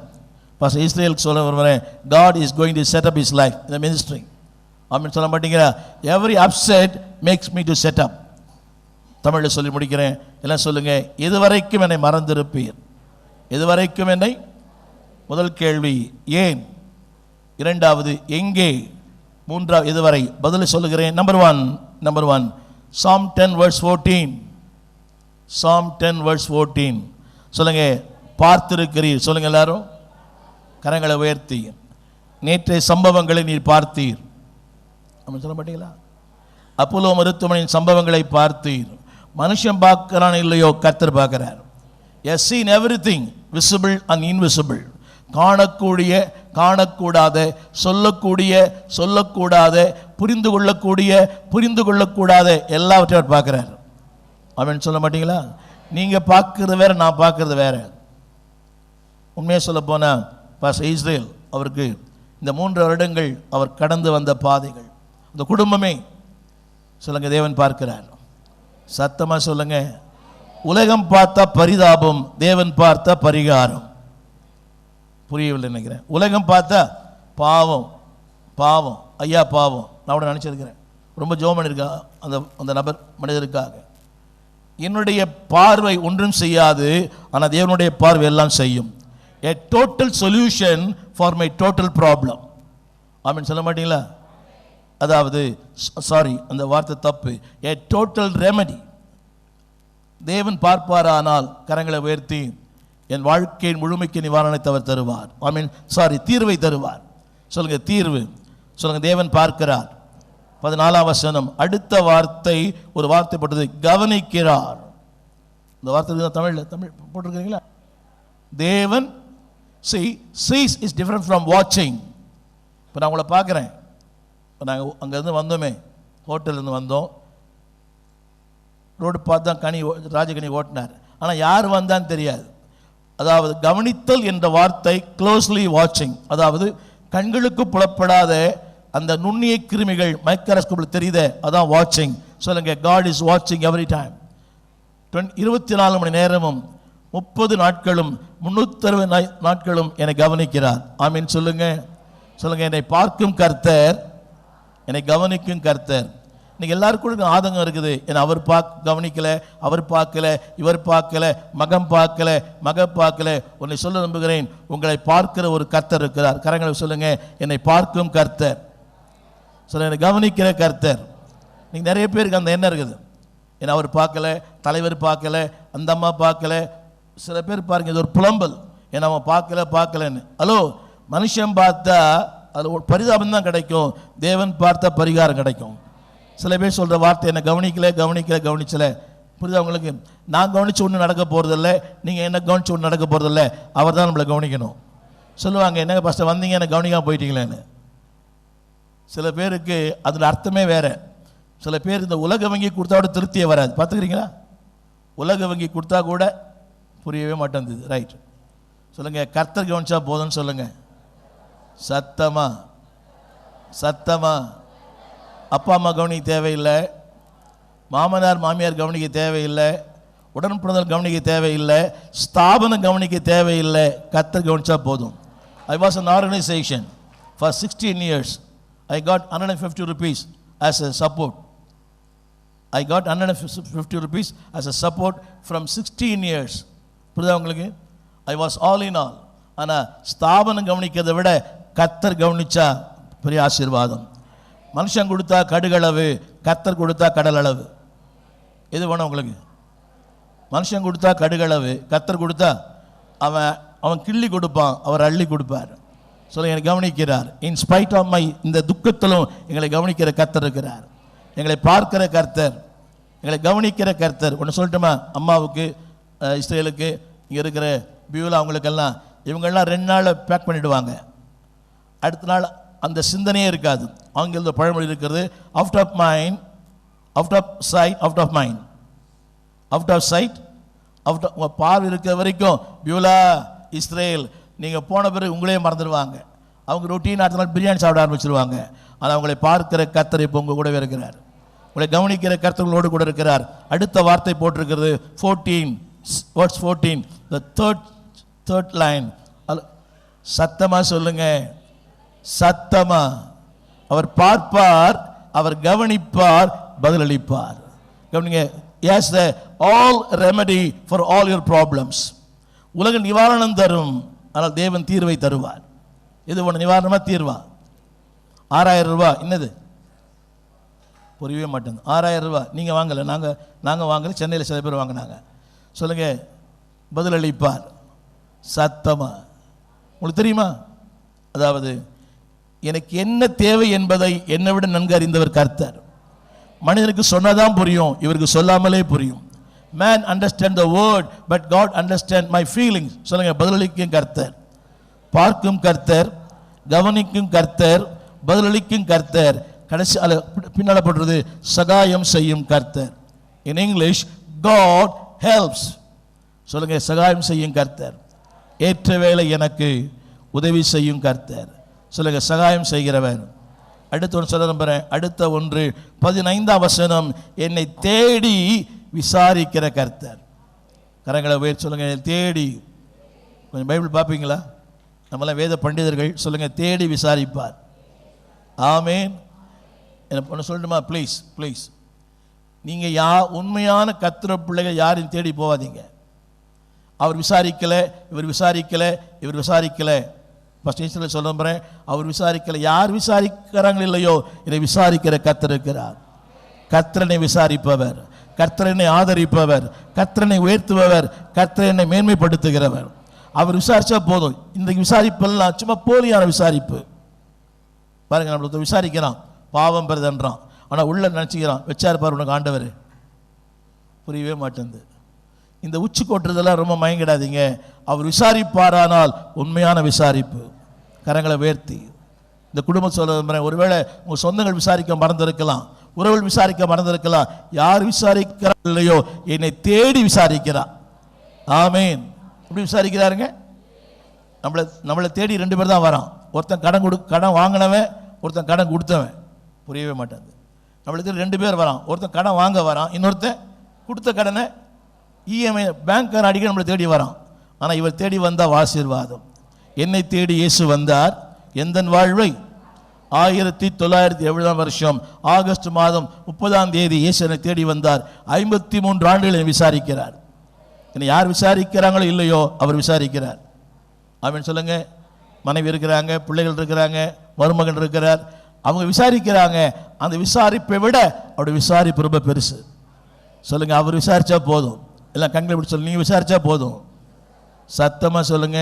Pastor Israel சொல்ல வருவேன், God is going to set up his life in the ministry. ஆமீன் சொல்ல மாட்டீங்களா? every upset makes me to set up. தமிழில் சொல்லி முடிக்கிறேன், எல்லாம் சொல்லுங்க. இதுவரைக்கும் என்னை மறந்திருப்பீர். இதுவரைக்கும் என்னை. முதல் கேள்வி ஏன், இரண்டாவது எங்கே, மூன்றாவது இதுவரை. பதில் சொல்லுகிறேன். Number one Psalm 10 verse 14. Psalm 10 verse 14 சொல்லுங்க. பார்த்திருக்கிறீர். சொல்லுங்க எல்லாரும், கரங்களை உயர்த்தி. நேற்றைய சம்பவங்களை நீர் பார்த்தீர். நம்ம சொல்ல மாட்டீங்களா? அப்போலோ மருத்துவமனையின் சம்பவங்களை பார்த்தீர். மனுஷன் பார்க்கிறான் இல்லையோ, கர்த்தர் பார்க்கிறார். He has seen everything, visible and invisible. காணக்கூடிய காணக்கூடாத, சொல்லக்கூடிய சொல்லக்கூடாத, புரிந்து கொள்ளக்கூடாத எல்லாவற்றையும் அவர் பார்க்கிறார். அவன் சொல்ல மாட்டீங்களா? நீங்க பார்க்கறது வேற, நான் பார்க்கறது வேற. உண்மையை சொல்ல போனா பாஸ்டர் இஸ்ரேல் அவருக்கு இந்த 3 வருடங்கள் அவர் கடந்து வந்த பாதைகள், இந்த குடும்பமே சொல்லுங்க தேவன் பார்க்கிறார். சத்தமா சொல்லுங்க. உலகம் பார்த்தா பரிதாபம், தேவன் பார்த்தா பரிகாரம். புரியவில்லை நினைக்கிறேன். உலகம் பார்த்தா பாவம் ஐயா பாவம். நான் கூட நினச்சிருக்கிறேன், ரொம்ப ஜோம் பண்ணியிருக்கா அந்த நபர் மனிதருக்காக. என்னுடைய பார்வை ஒன்றும் செய்யாது, ஆனால் தேவனுடைய பார்வை எல்லாம் செய்யும். a total solution for my total problem. ஆமென் சொல்ல மாட்டீங்களா? அதாவது சாரி, அந்த வார்த்தை தப்பு. a total remedy. தேவன் பார்ப்பாரானால் கரங்களை உயர்த்தி, என் வாழ்க்கையின் முழுமைக்கு நிவாரணத்தை அவர் தருவார். ஆமீன். சாரி, தீர்வை தருவார். சொல்லுங்க தீர்வு. சொல்லுங்க தேவன் பார்க்கிறார். 14ஆம் வசனம் அடுத்த வார்த்தை, ஒரு வார்த்தை போட்டது, கவனிக்கிறார். இந்த வார்த்தை தமிழ் போட்டிருக்கீங்களா? தேவன் sees is different from watching. இப்போ நான் உங்களை பார்க்குறேன். இப்போ நாங்கள் அங்கேருந்து வந்தோமே, ஹோட்டல்லேருந்து வந்தோம், ரோடு பார்த்து தான் ராஜகனி ஓட்டினார். ஆனால் யார் வந்தான்னு தெரியாது. அதாவது கவனித்தல் என்ற வார்த்தை க்ளோஸ்லி வாட்சிங், அதாவது கண்களுக்கு புலப்படாத அந்த நுண்ணிய கிருமிகள் மைக்ரோஸ்கோப்பில் தெரியுதே, அதான் வாட்சிங். சொல்லுங்க, காட் இஸ் வாட்சிங் எவ்ரி டைம். 24 மணி நேரமும் 30 நாட்களும் 360 நாட்களும் என்னை கவனிக்கிறார். ஆமீன் சொல்லுங்க. சொல்லுங்க, என்னை பார்க்கும் கர்த்தர், என்னை கவனிக்கும் கர்த்தர். இன்னைக்கு எல்லாருக்கும் ஆதங்கம் இருக்குது. ஏன்னா அவர் கவனிக்கல, அவர் பார்க்கல, இவர் பார்க்கல, மகன் பார்க்கல, மக பார்க்கல. உன்னை சொல்ல நம்புகிறேன், உங்களை பார்க்கிற ஒரு கர்த்தர் இருக்கிறார். கரங்களை சொல்லுங்க, என்னை பார்க்கும் கர்த்தர். சொல்ல, என்னை கவனிக்கிற கர்த்தர். இன்னைக்கு நிறைய பேருக்கு அந்த எண்ணம் இருக்குது. ஏன்னா அவர் பார்க்கல, தலைவர் பார்க்கல, அந்த அம்மா பார்க்கல. சில பேர் பாருங்க, இது ஒரு புலம்பல், ஏன்னா அவன் பார்க்கலன்னு. ஹலோ, மனுஷன் பார்த்தா அது ஒரு பரிதாபம் தான் கிடைக்கும், தேவன் பார்த்தா பரிகாரம் கிடைக்கும். சில பேர் சொல்கிற வார்த்தை, என்ன கவனிச்சல. புரியுதா உங்களுக்கு? நான் கவனிச்சு ஒன்று நடக்க போகிறதில்ல, நீங்கள் என்ன கவனிச்சு ஒன்று நடக்க போகிறதில்ல, அவர் தான் நம்மளை கவனிக்கணும். சொல்லுவாங்க, என்னங்க ஃபஸ்ட்டு வந்தீங்க, என்ன கவனிக்காமல் போயிட்டீங்களேன்னு. சில பேருக்கு அதில் அர்த்தமே வேறு. சில பேர் இந்த உலக வங்கி கொடுத்தா கூட திருப்தியே வராது. பார்த்துக்கிறீங்களா? உலக வங்கி கொடுத்தா கூட புரியவே மாட்டேங்குது. ரைட், சொல்லுங்கள், கர்த்தர் கவனிச்சா போதும்னு சொல்லுங்கள். சத்தமா அப்பா அம்மா கவனிக்க தேவையில்லை, மாமனார் மாமியார் கவனிக்க தேவையில்லை, உடன்பிறந்தவர் கவனிக்க தேவையில்லை, ஸ்தாபனம் கவனிக்க தேவையில்லை, கர்த்தர் கவனிச்சா போதும். I was an organization for 16 years. I got 150 rupees as a support. I got 150 rupees as a support from 16 years. புரியுதா உங்களுக்கு? I was all in all. ஆனால் ஸ்தாபனம் கவனிக்கிறதை விட கர்த்தர் கவனிச்சா பெரிய ஆசீர்வாதம். மனுஷன் கொடுத்தா கடுகளவு, கர்த்தர் கொடுத்தா கடல் அளவு. எது வேணும் உங்களுக்கு? மனுஷன் கொடுத்தா கடுகளவு, கர்த்தர் கொடுத்தா அவன் கிள்ளி கொடுப்பான், அவர் அள்ளி கொடுப்பார். சொல்ல, என்னை கவனிக்கிறார். இன் ஸ்பைட் ஆஃப் மை, இந்த துக்கத்திலும் எங்களை கவனிக்கிற கர்த்தர் இருக்கிறார். எங்களை பார்க்கிற கர்த்தர், எங்களை கவனிக்கிற கர்த்தர். ஒன்று சொல்லட்டுமா? அம்மாவுக்கு, இஸ்ரேலுக்கு, இங்கே இருக்கிற பியூலா, அவங்களுக்கெல்லாம் இவங்கெல்லாம் 2 நாளில் பேக் பண்ணிவிடுவாங்க. அடுத்த நாள் அந்த சிந்தனையே இருக்காது. ஆங்கிலத்தில் பழமொழி இருக்கிறது, out of mind, out of sight, out of mind, out of sight, out of. உங்கள் பார்வை இருக்கிற வரைக்கும் பியூலா, இஸ்ரேல், நீங்கள் போன பிறகு உங்களே மறந்துடுவாங்க. அவங்க ரொட்டீன் அடுத்த நாள் பிரியாணி சாப்பிட ஆரம்பிச்சிருவாங்க. ஆனால் உங்களை பார்க்கிற கர்த்தர் இப்போ உங்கள் கூடவே இருக்கிறார். உங்களை கவனிக்கிற கர்த்தர்களோடு கூட இருக்கிறார். அடுத்த வார்த்தை போட்டிருக்கிறது 14, verse 14, the third line. சத்தமா சொல்லுங்க, சத்தமா. அவர் பார்ப்பார், அவர் கவனிப்பார், பதிலளிப்பார். கவனிங்க, yes, the all remedy for all your problems. உலக நிவாரணம் தரும், ஆனால் தேவன் தீர்வை தருவார். இது ஒன்று நிவாரணமா தீர்வா? 6000 ரூபாய். என்னது புரியவே மாட்டேங்குது. 6000 ரூபாய் நீங்கள் வாங்கலை, நாங்கள் வாங்கலை, சென்னையில் சில பேர் வாங்கினாங்க. சொல்லுங்க, பதிலளிப்பார் சத்தமா. உங்களுக்கு தெரியுமா? அதாவது எனக்கு என்ன தேவை என்பதை என்னை விட நன்கு அறிந்தவர் கர்த்தர். மனிதனுக்கு சொன்னதான் புரியும், இவருக்கு சொல்லாமலே புரியும். Man understand the word, but God understand my feelings. சொல்லுங்க, பதிலளிக்கும் கர்த்தர், பார்க்கும் கர்த்தர், கவனிக்கும் கர்த்தர், பதிலளிக்கும் கர்த்தர். கடைசி பின்னால போடுறது சகாயம் செய்யும் கர்த்தர். In English, God helps. சொல்லுங்க, சகாயம் செய்யும் கர்த்தர். ஏற்ற வேளை எனக்கு உதவி செய்யும் கர்த்தர். சொல்லுங்க, சகாயம் செய்கிறவர். அடுத்த ஒன்று சொல்ல நம்புறேன். அடுத்த ஒன்று 15ஆம் வசனம், என்னை தேடி விசாரிக்கிற கர்த்தர். கரங்களை உயர்த்தி சொல்லுங்க, தேடி. கொஞ்சம் பைபிள் பார்ப்பீங்களா? நம்மளாம் வேத பண்டிதர்கள். சொல்லுங்க, தேடி விசாரிப்பார். ஆமேன். என்ன ஒன்று சொல்லட்டுமா? ப்ளீஸ் நீங்கள் உண்மையான கர்த்தர் பிள்ளைகள் யாரையும் தேடி போகாதீங்க. அவர் விசாரிக்கலை, இவர் விசாரிக்கலை. ஃபஸ்ட் சொல்ல நம்புறேன், அவர் விசாரிக்கலை. யார் விசாரிக்கிறாங்களோ இல்லையோ, இதை விசாரிக்கிற கர்த்தர் இருக்கிறார். கர்த்தரனை விசாரிப்பவர், கர்த்தரனை ஆதரிப்பவர், கர்த்தரனை உயர்த்துபவர், கர்த்தரனை மேன்மைப்படுத்துகிறவர். அவர் விசாரிச்சா போதும். இந்த விசாரிப்பெல்லாம் சும்மா போலியான விசாரிப்பு. பாருங்க, நம்மள விசாரிக்கிறான், பாவம் பெறுதன்றான், ஆனால் உள்ள நினச்சிக்கிறான் வச்சார் பாரு உனக்கு ஆண்டவர். புரியவே மாட்டேங்குது. இந்த உச்சி கொட்டுறதெல்லாம் ரொம்ப மயங்கிடாதீங்க. அவர் விசாரிப்பாரானால் உண்மையான விசாரிப்பு. கரங்களை உயர்த்தி இந்த குடும்பம் சொல்ற, ஒருவேளை உங்கள் சொந்தங்கள் விசாரிக்க மறந்திருக்கலாம், உறவுகள் விசாரிக்க மறந்திருக்கலாம். யார் விசாரிக்கிறா இல்லையோ என்னை தேடி விசாரிக்கிறார். ஆமேன். எப்படி விசாரிக்கிறாருங்க? நம்மளை தேடி 2 பேர் தான் வரான். ஒருத்தன் கடன் வாங்கினவன், ஒருத்தன் கடன் கொடுத்தவன். புரியவே மாட்டேங்குது. நம்மளை தேடி 2 பேர் வரான். ஒருத்தன் கடன் வாங்க வரான், இன்னொருத்தன் கொடுத்த கடனை இஎம்ஐ பேங்க்காரன் அடிக்க நம்மளை தேடி வரான். ஆனால் இவர் தேடி வந்தால் ஆசீர்வாதம். என்னை தேடி இயேசு வந்தார், எந்த வாழ்வை 1970 வருஷம் ஆகஸ்ட் மாதம் 30 இயேசு என்னை தேடி வந்தார். 53 ஆண்டுகளை விசாரிக்கிறார். என்னை யார் விசாரிக்கிறாங்களோ இல்லையோ அவர் விசாரிக்கிறார். ஆமென் சொல்லுங்க. மனைவி இருக்கிறாங்க, பிள்ளைகள் இருக்கிறாங்க, மருமகன் இருக்கிறார், அவங்க விசாரிக்கிறாங்க. அந்த விசாரிப்பை விட அவருடைய விசாரிப்பு ரொம்ப பெருசு. சொல்லுங்க, அவர் விசாரிச்சா போதும். எல்லாம் கண்களை விட்டு சொல்லு, நீங்க விசாரிச்சா போதும். சத்தமா சொல்லுங்க.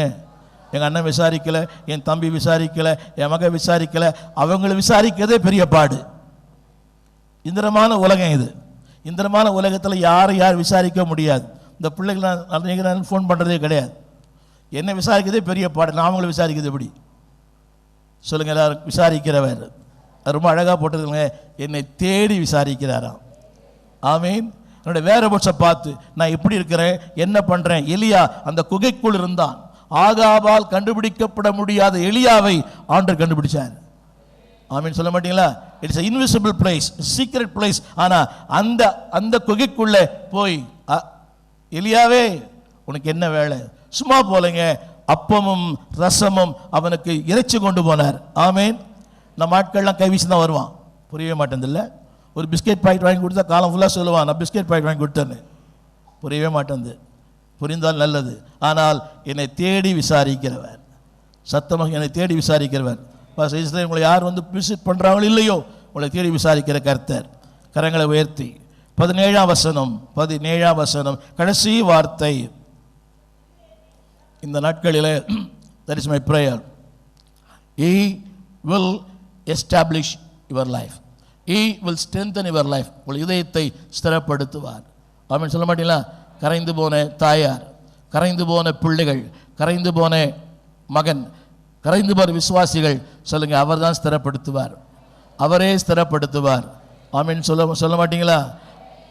எங்கள் அண்ணன் விசாரிக்கலை, என் தம்பி விசாரிக்கலை, என் மகன் விசாரிக்கலை, அவங்களை விசாரிக்கிறதே பெரிய பாடு. இந்திரமான உலகம் இது. இந்திரமான உலகத்தில் யார் விசாரிக்க முடியாது. இந்த பிள்ளைகள் நான் ஃபோன் பண்ணுறதே கிடையாது. என்னை விசாரிக்கிறதே பெரிய பாடு. நான் அவங்களை விசாரிக்கிறது எப்படி? சொல்லுங்கள். எல்லாரும் விசாரிக்கிறவர் அது ரொம்ப அழகாக போட்டதுங்க. என்னை தேடி விசாரிக்கிறாராம். ஆமீன். என்னுடைய வேற பட்சம் பார்த்து நான் எப்படி இருக்கிறேன், என்ன பண்ணுறேன். எலியா அந்த குகைக்குள் இருந்தான். ஆகாபால் கண்டுபிடிக்கப்பட முடியாத எலியாவை ஆண்டவர் கண்டுபிடிச்சார். ஆமீன் சொல்ல மாட்டீங்களா? It's a invisible place, secret place. ஆனால் அந்த குகைக்குள்ளே போய் எலியாவே உனக்கு என்ன வேலை? சும்மா போலங்க. அப்பமும் ரசமும் அவனுக்கு இறைச்சி கொண்டு போனார். ஆமீன். நம்ம ஆட்கள்லாம் கைவீசி தான் வருவான். புரியவே மாட்டேந்தில்ல. ஒரு பிஸ்கெட் பாக்கெட் வாங்கி கொடுத்தா காலம் ஃபுல்லாக சொல்லுவான், நான் பிஸ்கெட் பாக்கெட் வாங்கி கொடுத்தேன்னு. புரியவே மாட்டேங்குது. புரிந்தால் நல்லது. ஆனால் என்னை தேடி விசாரிக்கிறவர், சத்தமாக என்னை தேடி விசாரிக்கிறவர். உங்களை யார் வந்து விசிட் பண்ணுறாங்களோ இல்லையோ உங்களை தேடி விசாரிக்கிற கர்த்தர். கரங்களை உயர்த்தி 17ஆம் வசனம் கடைசி வார்த்தை. இந்த நாட்களிலே that is my prayer. He will establish your life. He will strengthen your life. உங்கள் இதயத்தை ஸ்திரப்படுத்துவார். ஆமென் சொல்ல மாட்டீங்களா? கரைந்து போன தாயார், கரைந்து போன பிள்ளைகள், கரைந்து போன மகன், கரைந்து போன விசுவாசிகள் சொல்லுங்க, அவர் தான் ஸ்திரப்படுத்துவார். அவரே ஸ்திரப்படுத்துவார். ஆமென் சொல்ல மாட்டீங்களா?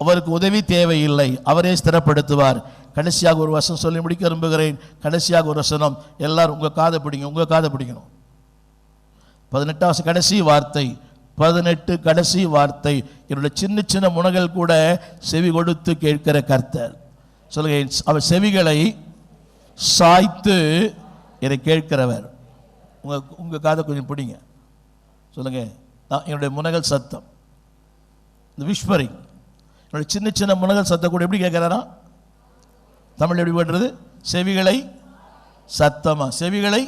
அவருக்கு உதவி தேவையில்லை, அவரே ஸ்திரப்படுத்துவார். கடைசியாக ஒரு வசனம் சொல்லி முடிக்க விரும்புகிறேன். கடைசியாக ஒரு வசனம், எல்லாரும் உங்கள் காதை பிடிக்கணும். 18 கடைசி வார்த்தை. 18 கடைசி வார்த்தை. என்னுடைய சின்ன சின்ன முனகள் கூட செவி கொடுத்து கேட்கிற கர்த்தர். சொல்லுங்க, அவர் செவிகளை சாய்த்து என்னை கேட்கிறவர். உங்க காதை கொஞ்சம் பிடிங்க. சொல்லுங்க, என்னுடைய முனகள் சத்தம், இந்த விஸ்பரிங், என்னுடைய சின்ன சின்ன முனகள் சத்தம் கூட எப்படி கேட்கிறாரா? தமிழ் எப்படி பண்றது? செவிகளை சத்தமா, செவிகளை.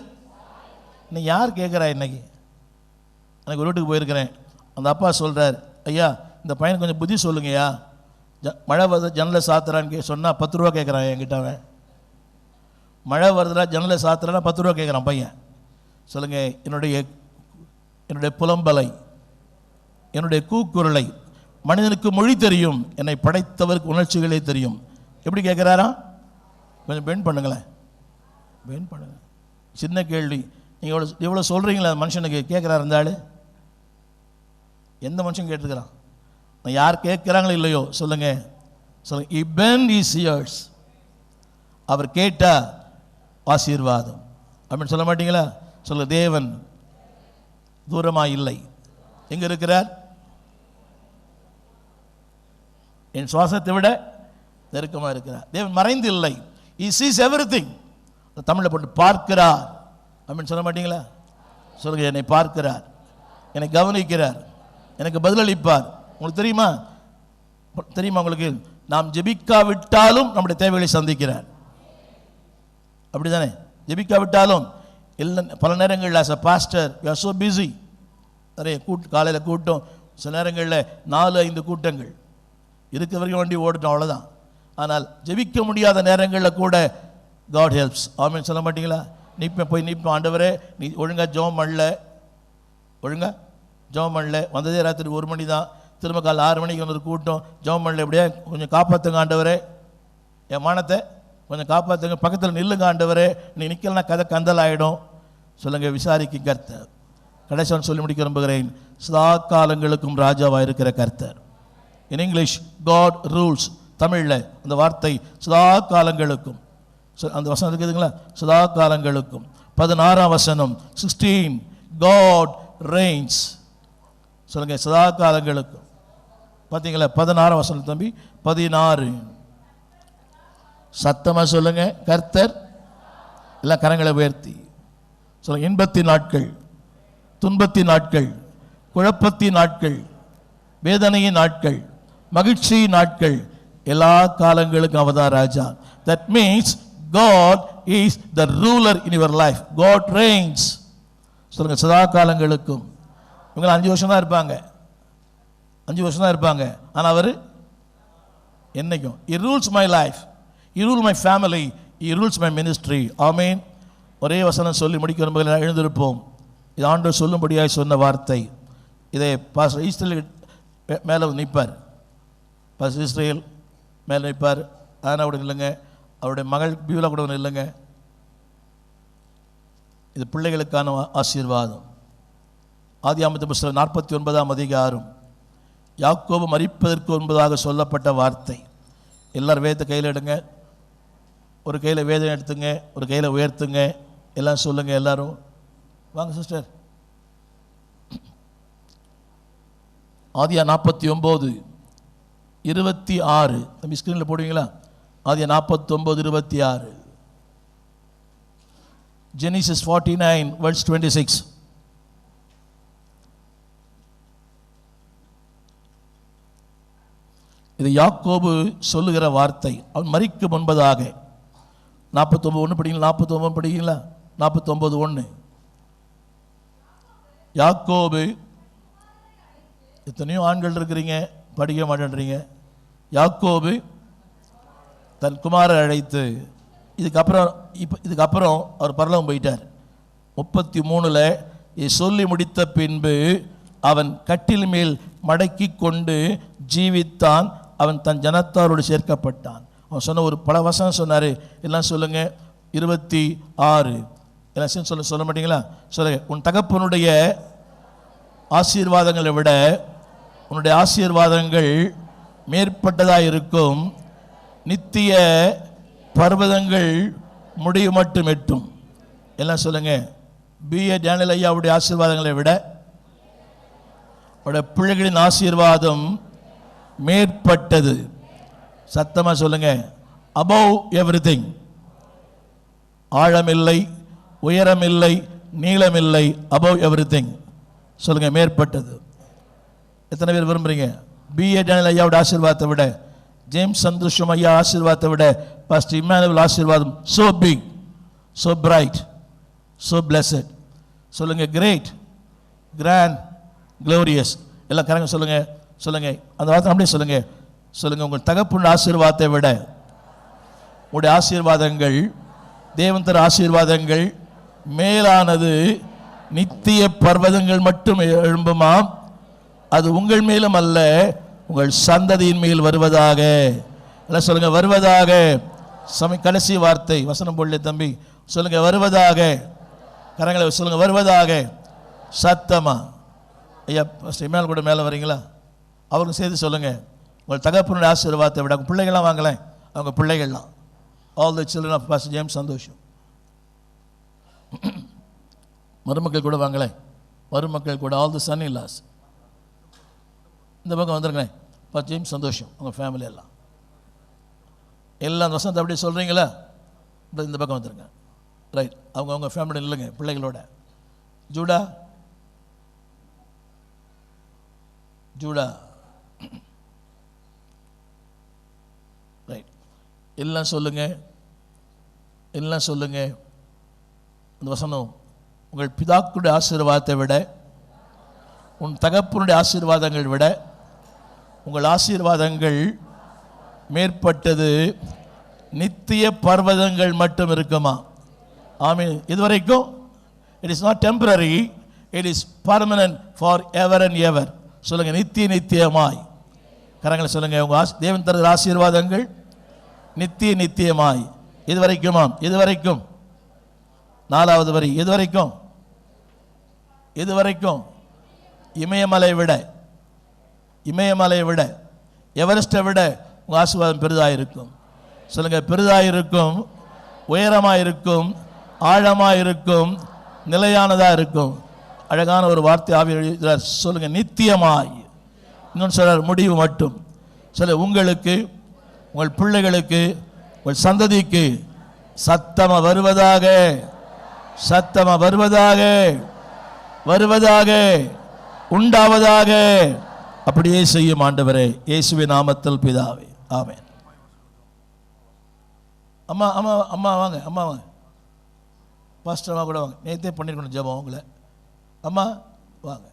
இன்னைக்கு யார் கேட்குறா? இன்னைக்கு எனக்கு ஒரு வீட்டுக்கு போயிருக்கிறேன். அந்த அப்பா சொல்கிறார், ஐயா இந்த பையன் கொஞ்சம் புத்தி சொல்லுங்கய்யா, மழை வருது ஜன்னலை சாத்துறான்னு சொன்னால் 10 ரூபா கேட்குறான் என்கிட்ட. அவன் மழை வருதுடா ஜன்னலை சாத்துறான்னா 10 ரூபா கேட்குறான் பையன். சொல்லுங்கள், என்னுடைய புலம்பலை, என்னுடைய கூக்குரலை, மனிதனுக்கு மொழி தெரியும், என்னை படைத்தவருக்கு உணர்ச்சிகளே தெரியும். எப்படி கேட்குறாரா? கொஞ்சம் பெண்ட் பண்ணுங்களேன், பெண்ட் பண்ணுங்க. சின்ன கேள்வி. நீங்கள் எவ்வளோ சொல்கிறீங்களா மனுஷனுக்கு? கேட்குறாரு இருந்தாலும் எந்த மனுஷன் கேட்டுருக்கிறான்? நான் யார் கேட்குறாங்களோ இல்லையோ சொல்லுங்க, He bent his ears. அவர் கேட்டா ஆசீர்வாதம். அப்படின்னு சொல்ல மாட்டீங்களா? சொல்ல, தேவன் தூரமா இல்லை, எங்க இருக்கிறார்? என் சுவாசத்தை விட நெருக்கமா இருக்கிறார். தேவன் மறைந்து இல்லை. He sees everything. தமிழில் போட்டு பார்க்கிறார். அப்படின்னு சொல்ல மாட்டீங்களா? சொல்லுங்க, என்னை பார்க்கிறார், என்னை கவனிக்கிறார், எனக்கு பதிலளிப்பார். உங்களுக்கு தெரியுமா உங்களுக்கு? நாம் ஜெபிக்காவிட்டாலும் நம்முடைய தேவைகளை சந்திக்கிறார். அப்படிதானே? ஜெபிக்காவிட்டாலும் பல நேரங்களில் as a pastor you are so busy. நிறைய காலையில் கூட்டம், சில நேரங்களில் 4-5 கூட்டங்கள் இருக்க வரைக்கும் வண்டி ஓடட்டும், அவ்வளோதான். ஆனால் ஜெபிக்க முடியாத நேரங்களில் கூட God helps. ஆமென் சொல்ல மாட்டீங்களா? நிற்பேன், ஆண்டவரே நீ ஒழுங்காக ஜெபம் பண்ணல, வந்ததே ராத்திரி 1 மணி தான், திரும்ப காலை 6 மணிக்கு வந்து கூட்டம், ஜெபம் பண்ணல, எப்படியா கொஞ்சம் காப்பாற்றுங்க ஆண்டவரே. என் மானத்தை கொஞ்சம் காப்பாற்றுங்க, பக்கத்தில் நில்லுங்க ஆண்டவரே, நீ நிற்கலன்னா கதை கந்தல் ஆகிடும். சொல்லுங்கள், விசாரிக்கும் கர்த்தர். கடைசியாக சொல்லி முடிக்க விரும்புகிறேன், சதா காலங்களுக்கும் ராஜாவாக இருக்கிற கர்த்தர். இன் இங்கிலீஷ் காட் ரூல்ஸ், தமிழில் அந்த வார்த்தை சதா காலங்களுக்கும். அந்த வசனம் இருக்குதுங்களா? சதா காலங்களுக்கும். 16ஆம் வசனம் 16 காட் ரெயின்ஸ். சொல்லுங்க, சதா காலங்களுக்கும். பார்த்தீங்களா? 16ஆம் வசனம் தம்பி, 16 சத்தமாக சொல்லுங்க, கர்த்தர். எல்லாம் கரங்களை உயர்த்தி சொல்லுங்க. இன்பத்தின் நாட்கள், துன்பத்தின் நாட்கள், குழப்பத்தின் நாட்கள், வேதனையின் நாட்கள், மகிழ்ச்சியின் நாட்கள், எல்லா காலங்களுக்கும் அவதான் ராஜா. That means God is the ruler in your life. God reigns. சொல்லுங்க, சதா காலங்களுக்கும். இவங்க 5 வருஷம் தான் இருப்பாங்க, 5 வருஷம் தான் இருப்பாங்க. ஆனால் அவர் என்னைக்கும் He rules my life, He rules my family, He rules my ministry. ஆமென். ஒரே வசனம் சொல்லி முடிக்க விரும்புகிறேன். எழுந்திருப்போம். இது ஆண்டவர் சொல்லும்படியாய் சொன்ன வார்த்தை. இதை பாஸ்டர் இஸ்ரேல் மேலே நிற்பார். பாஸ்டர் இஸ்ரேல் மேலே நிற்பார். ஆனால் கூட இல்லைங்க, அவருடைய மகள் பியூலா கூட இல்லைங்க. இது பிள்ளைகளுக்கான ஆசீர்வாதம். ஆதியாகமத்தின் புத்தகம் 49ஆம் அதிகாரம், யாக்கோபு மரிப்பதற்கு முன்பதாக சொல்லப்பட்ட வார்த்தை. எல்லாரும் வேதத்தை கையில் எடுங்க. ஒரு கையில் வேதனை எடுத்துங்க, ஒரு கையில் உயர்த்துங்க. எல்லாம் சொல்லுங்கள். எல்லாரும் வாங்க சிஸ்டர். ஆதியா 49:26 நம்ம ஸ்க்ரீனில் போடுவீங்களா? ஆதியா 49:26. Genesis 49:26. இது யாக்கோபு சொல்லுகிற வார்த்தை. அவன் மரிக்க முன்பதாக. 49:1 படிங்களா? 49 படிங்களா? 49:1. யாக்கோபு, எத்தனையோ ஆண்கள் இருக்கிறீங்க, படிக்க மாட்டேன்றீங்க. யாக்கோபு தன் குமாரை அழைத்து, இதுக்கப்புறம் அவர் பரலோகம் போயிட்டார். 33 சொல்லி முடித்த பின்பு அவன் கட்டில் மேல் மடக்கி கொண்டு ஜீவித்தான். அவன் தன் ஜனத்தாரோடு சேர்க்கப்பட்டான். அவன் சொன்ன ஒரு பல வசனம் சொன்னார். எல்லாம் சொல்லுங்க. 26 எல்லாம் சொல்ல மாட்டீங்களா? சொல்லுங்க. உன் தகப்பனுடைய ஆசீர்வாதங்களை விட உன்னுடைய ஆசீர்வாதங்கள் மேற்பட்டதாக இருக்கும். நித்திய பர்வதங்கள் முடிவு மட்டும் எட்டும். எல்லாம் சொல்லுங்க. B.A. டேனியல் ஐயாவுடைய ஆசீர்வாதங்களை விட அவருடைய பிள்ளைகளின் ஆசீர்வாதம் மேற்பட்டது. சத்தமாக சொல்லுங்க. Above everything. ஆழமில்லை, உயரமில்லை, நீளமில்லை, அபவ் எவ்ரிதிங். சொல்லுங்க, மேற்பட்டது. எத்தனை பேர் விரும்புறீங்க? B.A. டேனியல் ஐயாவுடைய ஆசீர்வாதத்தை விட, ஜேம்ஸ் சந்தோஷம் ஐயா ஆசீர்வாதத்தை விட, பாஸ்டர் இம்மானுவேல் ஆசீர்வாதம் so big, so bright, so blessed. சொல்லுங்க, கிரேட், கிராண்ட், க்ளோரியஸ். எல்லாம் கரங்க சொல்லுங்க. சொல்லுங்க அந்த வார்த்தை அப்படியே சொல்லுங்க. சொல்லுங்க, உங்கள் தகப்பனுடைய ஆசீர்வாதத்தை விட உங்களுடைய ஆசீர்வாதங்கள், தேவன் தர ஆசீர்வாதங்கள் மேலானது. நித்திய பர்வதங்கள் மட்டும் எழும்புமாம். அது உங்கள் மேலும் அல்ல, உங்கள் சந்ததியின் மேல் வருவதாக. எல்லாம் சொல்லுங்க, வருவதாக. கடைசி வார்த்தை வசனம் போடல தம்பி. சொல்லுங்க, வருவதாக. கரங்களை சொல்லுங்க, வருவதாக. சத்தமா ஐயா இமால் கூட மேலே வரீங்களா? அவருக்கு சேர்த்து சொல்லுங்க. உங்கள் தகப்பனுடைய ஆசீர்வாதத்தை விட அவங்க பிள்ளைகள்லாம் வாங்கலேன். அவங்க பிள்ளைகள்லாம் all the children of pastor James சந்தோஷம். மருமக்கள் கூட வாங்கலேன். மருமக்கள் கூட ஆல் த சன் இல்லாஸ். இந்த பக்கம் வந்துருங்களேன். பாஸ்டர் ஜேம்ஸ் சந்தோஷம் அவங்க ஃபேமிலி எல்லாம். எல்லா வசனத்தை அப்படியே சொல்கிறீங்களா? இந்த பக்கம் வந்துருங்க. ரைட். அவங்க ஃபேமிலி இல்லைங்க, பிள்ளைகளோட. Judah Judah right. எல்லாம் சொல்லுங்க, எல்லாம் சொல்லுங்க. இந்த வசனம், உங்கள் பிதாக்களுடைய ஆசீர்வாதத்தை விட உன் தகப்பனுடைய ஆசீர்வாதங்கள் விட உங்கள் ஆசீர்வாதங்கள் மேற்பட்டது. நித்திய பர்வதங்கள் மட்டும் இருக்குமா? ஆமென். இதுவரைக்கும் it is not temporary, it is permanent for ever and எவர். சொல்லுங்க, நித்திய நித்தியமாய். கரங்களை சொல்லுங்க. உங்க தேவன் தருகிற ஆசீர்வாதங்கள் நித்திய நித்தியமாய். இது வரைக்குமாம், இது வரைக்கும். 4வது வரி, இது வரைக்கும், இது வரைக்கும். இமயமலை விட, இமயமலை விட, எவரெஸ்ட்டை விட உங்கள் ஆசீர்வாதம் பெரிதாக இருக்கும். சொல்லுங்க, பெரிதாக இருக்கும், உயரமாக இருக்கும், ஆழமாக இருக்கும், நிலையானதாக இருக்கும். அழகான ஒரு வார்த்தை ஆவி எழுதுகிறார். சொல்லுங்க, நித்தியமாய். இன்னொன்று சொல்றார், முடிவு மட்டும். சொல்ல, உங்களுக்கு, உங்கள் பிள்ளைகளுக்கு, உங்கள் சந்ததிக்கு சத்தமா வருவதாக, சத்தமா வருவதாக, வருவதாக, உண்டாவதாக. அப்படியே செய்யும் ஆண்டவரே, இயேசுவின் நாமத்தில் பிதாவே, ஆமென். அம்மா அம்மா அம்மா வாங்க, அம்மா வாங்க, பாஸ்டர் அம்மா கூட வாங்க. நேற்றே பண்ணிருக்கணும் ஜெபம் உங்களை. அம்மா வாங்க.